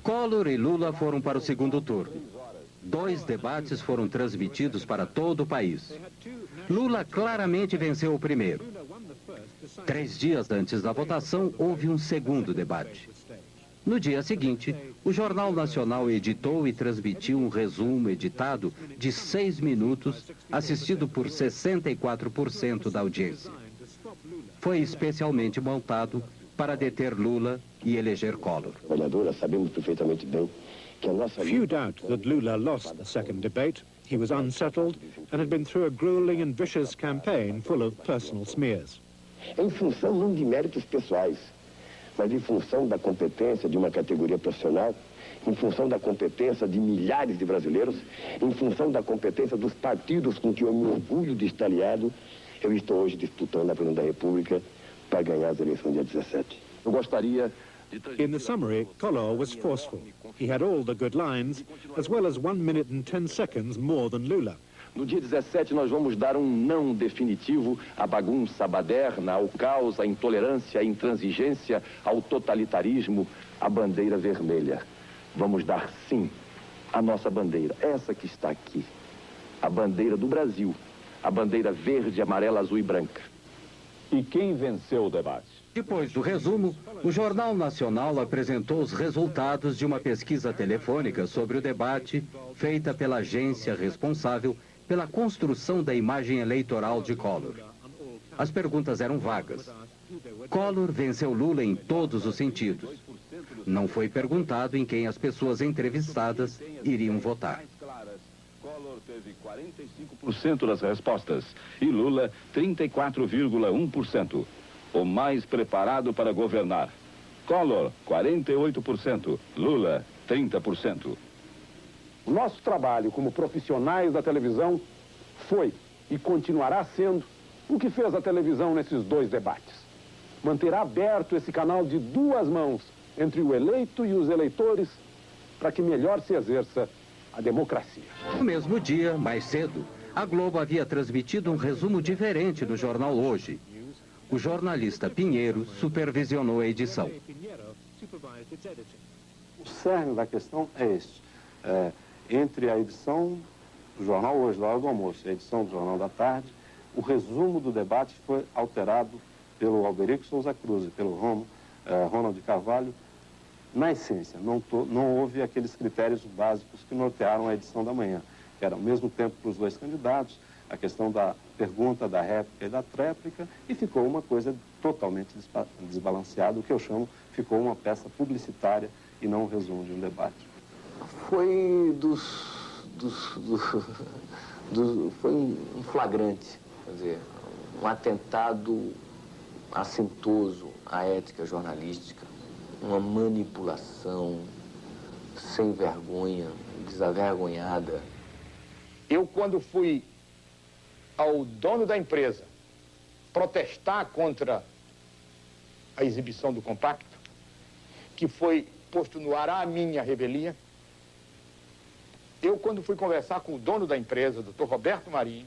Collor e Lula foram para o segundo turno. 2 debates foram transmitidos para todo o país. Lula claramente venceu o primeiro. 3 dias antes da votação, houve um segundo debate. No dia seguinte, o Jornal Nacional editou e transmitiu um resumo editado de 6 minutos, assistido por 64% da audiência. Foi especialmente montado para deter Lula e eleger Collor.
Sabemos perfeitamente bem que a nossa... Few doubt that Lula lost the second debate. He was unsettled and had been through a grueling and vicious campaign full of personal smears.
Em função não de méritos pessoais, mas em função da competência de uma categoria profissional, em função da competência de milhares de brasileiros, em função da competência dos partidos com que eu me orgulho de estar aliado, eu estou hoje disputando a presidência da República para ganhar as eleições dia 17. Eu gostaria de...
In the summary, Collor was forceful. He had all the good lines, as well as 1 minute and 10 seconds more than Lula.
No dia 17, nós vamos dar um não definitivo à bagunça, à baderna, ao caos, à intolerância, à intransigência, ao totalitarismo, à bandeira vermelha. Vamos dar sim à nossa bandeira, essa que está aqui, a bandeira do Brasil, a bandeira verde, amarela, azul e branca.
E quem venceu o debate?
Depois do resumo, o Jornal Nacional apresentou os resultados de uma pesquisa telefônica sobre o debate feita pela agência responsável pela construção da imagem eleitoral de Collor. As perguntas eram vagas. Collor venceu Lula em todos os sentidos. Não foi perguntado em quem as pessoas entrevistadas iriam votar.
Collor teve 45% das respostas e Lula 34,1%. O mais preparado para governar. Collor, 48%. Lula, 30%.
O nosso trabalho como profissionais da televisão foi e continuará sendo o que fez a televisão nesses 2 debates. Manterá aberto esse canal de 2 mãos entre o eleito e os eleitores para que melhor se exerça a democracia.
No mesmo dia, mais cedo, A Globo havia transmitido um resumo diferente no jornal Hoje. O jornalista Pinheiro supervisionou a edição.
O cerne da questão é este. Entre a edição do jornal Hoje, da hora do almoço, e a edição do Jornal da Tarde, o resumo do debate foi alterado pelo Alberico Souza Cruz e pelo Ronald Carvalho. Na essência, não houve aqueles critérios básicos que nortearam a edição da manhã, que era ao mesmo tempo para os dois candidatos, a questão da pergunta, da réplica e da tréplica, e ficou uma coisa totalmente desbalanceada, o que eu chamo, ficou uma peça publicitária e não um resumo de um debate.
Foi foi um flagrante, quer dizer, um atentado assintoso à ética jornalística, uma manipulação sem vergonha, desavergonhada.
Eu, quando fui ao dono da empresa protestar contra a exibição do compacto, que foi posto no ar a minha revelia, eu, quando fui conversar com o dono da empresa, Dr. Roberto Marinho,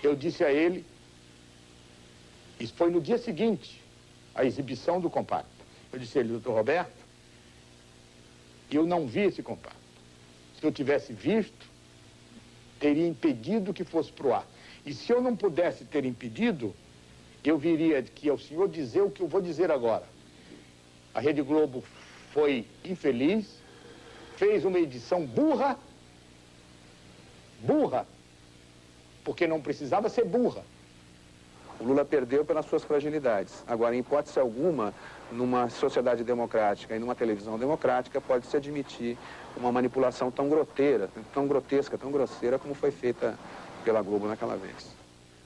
eu disse a ele, isso foi no dia seguinte, a exibição do compacto, eu disse a ele, Dr. Roberto, eu não vi esse compacto. Se eu tivesse visto, teria impedido que fosse pro ar. E se eu não pudesse ter impedido, eu viria aqui ao senhor dizer o que eu vou dizer agora. A Rede Globo foi infeliz, fez uma edição burra, porque não precisava ser burra.
O Lula perdeu pelas suas fragilidades. Agora, em hipótese alguma, numa sociedade democrática e numa televisão democrática, pode-se admitir uma manipulação tão grotesca, tão grosseira como foi feita pela Globo naquela vez.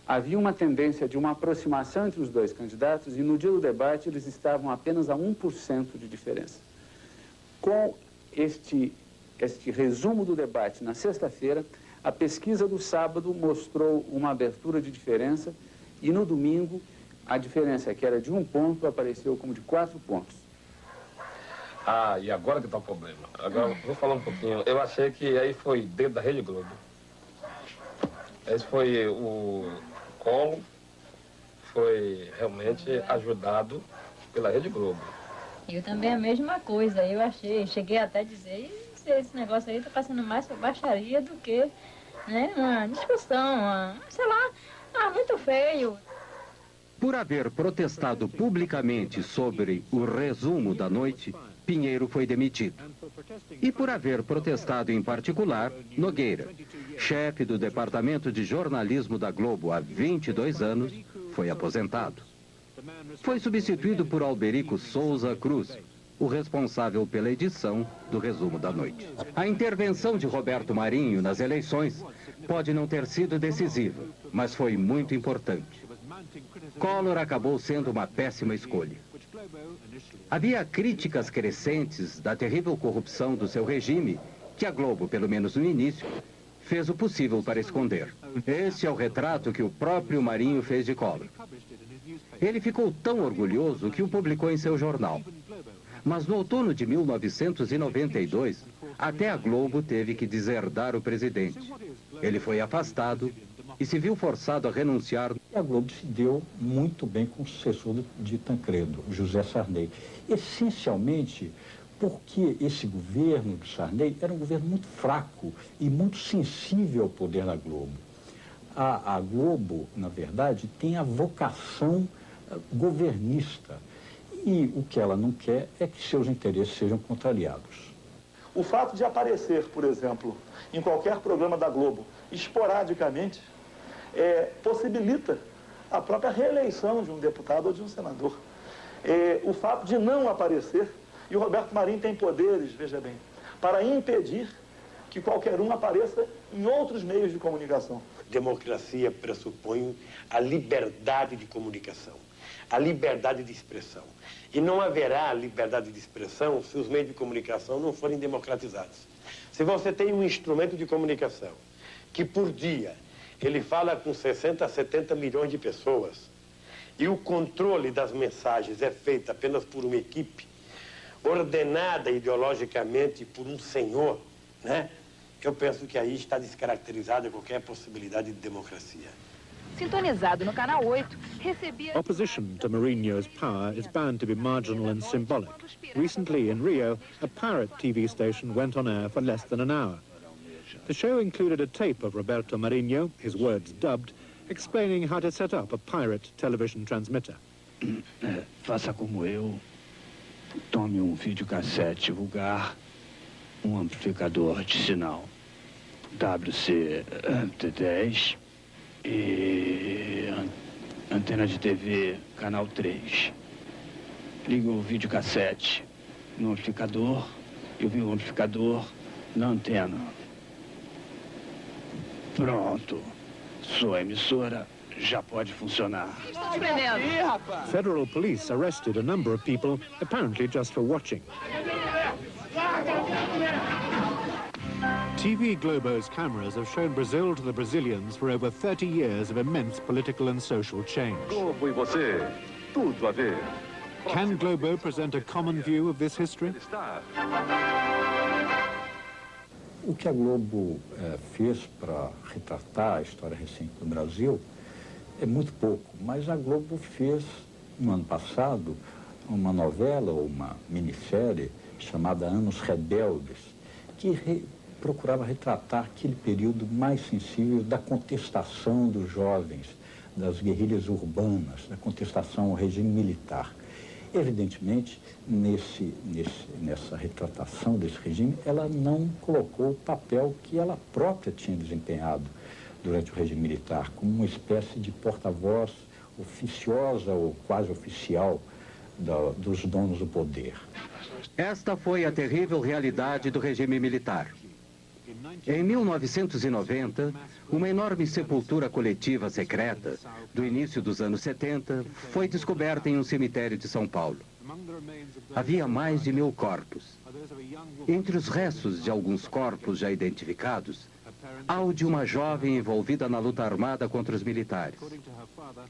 Havia uma tendência de uma aproximação entre os dois candidatos e no dia do debate eles estavam apenas a 1% de diferença. Com este resumo do debate na sexta-feira, a pesquisa do sábado mostrou uma abertura de diferença e no domingo a diferença que era de 1 ponto apareceu como de 4 pontos.
Ah, e agora que está o problema. Agora, vou falar um pouquinho. Eu achei que aí foi dentro da Rede Globo. Esse foi o Collor, foi realmente ajudado pela Rede Globo.
Eu também a mesma coisa. Eu achei, cheguei até a dizer, esse negócio aí está passando mais por baixaria do que, né, uma discussão, sei lá, muito feio.
Por haver protestado publicamente sobre o resumo da noite, Pinheiro foi demitido. E por haver protestado em particular, Nogueira, chefe do Departamento de Jornalismo da Globo há 22 anos, foi aposentado. Foi substituído por Alberico Souza Cruz, o responsável pela edição do resumo da noite. A intervenção de Roberto Marinho nas eleições pode não ter sido decisiva, mas foi muito importante. Collor acabou sendo uma péssima escolha. Havia críticas crescentes da terrível corrupção do seu regime, que a Globo, pelo menos no início, fez o possível para esconder. Este é o retrato que o próprio Marinho fez de Collor. Ele ficou tão orgulhoso que o publicou em seu jornal. Mas no outono de 1992, até a Globo teve que deserdar o presidente. Ele foi afastado e se viu forçado a renunciar.
A Globo se deu muito bem com o sucessor de Tancredo, José Sarney. Essencialmente porque esse governo do Sarney era um governo muito fraco e muito sensível ao poder da Globo. A Globo, na verdade, tem a vocação governista. E o que ela não quer é que seus interesses sejam contrariados.
O fato de aparecer, por exemplo, em qualquer programa da Globo, esporadicamente, possibilita a própria reeleição de um deputado ou de um senador. O fato de não aparecer, e o Roberto Marinho tem poderes, veja bem, para impedir que qualquer um apareça em outros meios de comunicação.
Democracia pressupõe a liberdade de comunicação, a liberdade de expressão. E não haverá liberdade de expressão se os meios de comunicação não forem democratizados. Se você tem um instrumento de comunicação que por dia ele fala com 60 a 70 milhões de pessoas e o controle das mensagens é feito apenas por uma equipe ordenada ideologicamente por um senhor, né, eu penso que aí está descaracterizada qualquer possibilidade de democracia.
Sintonizado no canal 8, recebia...
Opposition to Mourinho's power is bound to be marginal and symbolic. Recently in Rio, a pirate TV station went on air for less than an hour. The show included a tape of Roberto Marinho, his words dubbed, explaining how to set up a pirate television transmitter.
Faça como eu. Tome videocassete vulgar, amplificador de sinal WC-T10 e antena de TV canal 3. Liga o videocassete no amplificador e o amplificador na antena. Pronto. Sua emissora já pode funcionar.
Federal police arrested a number of people, apparently just for watching. TV Globo's cameras have shown Brazil to the Brazilians for over 30 years of immense political and social change.
Globo e você, tudo a ver.
Can Globo present a common view of this history?
O que a Globo fez para retratar a história recente do Brasil é muito pouco, mas a Globo fez, no ano passado, uma novela ou uma minissérie chamada Anos Rebeldes, que procurava retratar aquele período mais sensível da contestação dos jovens, das guerrilhas urbanas, da contestação ao regime militar. Evidentemente, nessa retratação desse regime, ela não colocou o papel que ela própria tinha desempenhado durante o regime militar, como uma espécie de porta-voz oficiosa ou quase oficial dos donos do poder.
Esta foi a terrível realidade do regime militar. Em 1990, uma enorme sepultura coletiva secreta, do início dos anos 70, foi descoberta em um cemitério de São Paulo. Havia mais de 1000 corpos. Entre os restos de alguns corpos já identificados, há o de uma jovem envolvida na luta armada contra os militares.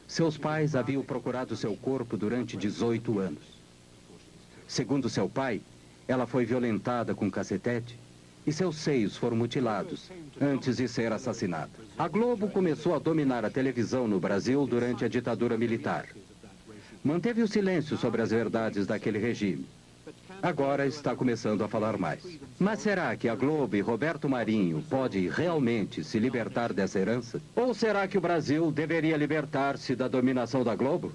Seus pais haviam procurado seu corpo durante 18 anos. Segundo seu pai, ela foi violentada com cacetete e seus seios foram mutilados antes de ser assassinada. A Globo começou a dominar a televisão no Brasil durante a ditadura militar. Manteve o silêncio sobre as verdades daquele regime. Agora está começando a falar mais. Mas será que a Globo e Roberto Marinho podem realmente se libertar dessa herança? Ou será que o Brasil deveria libertar-se da dominação da Globo?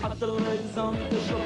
A televisão me deixou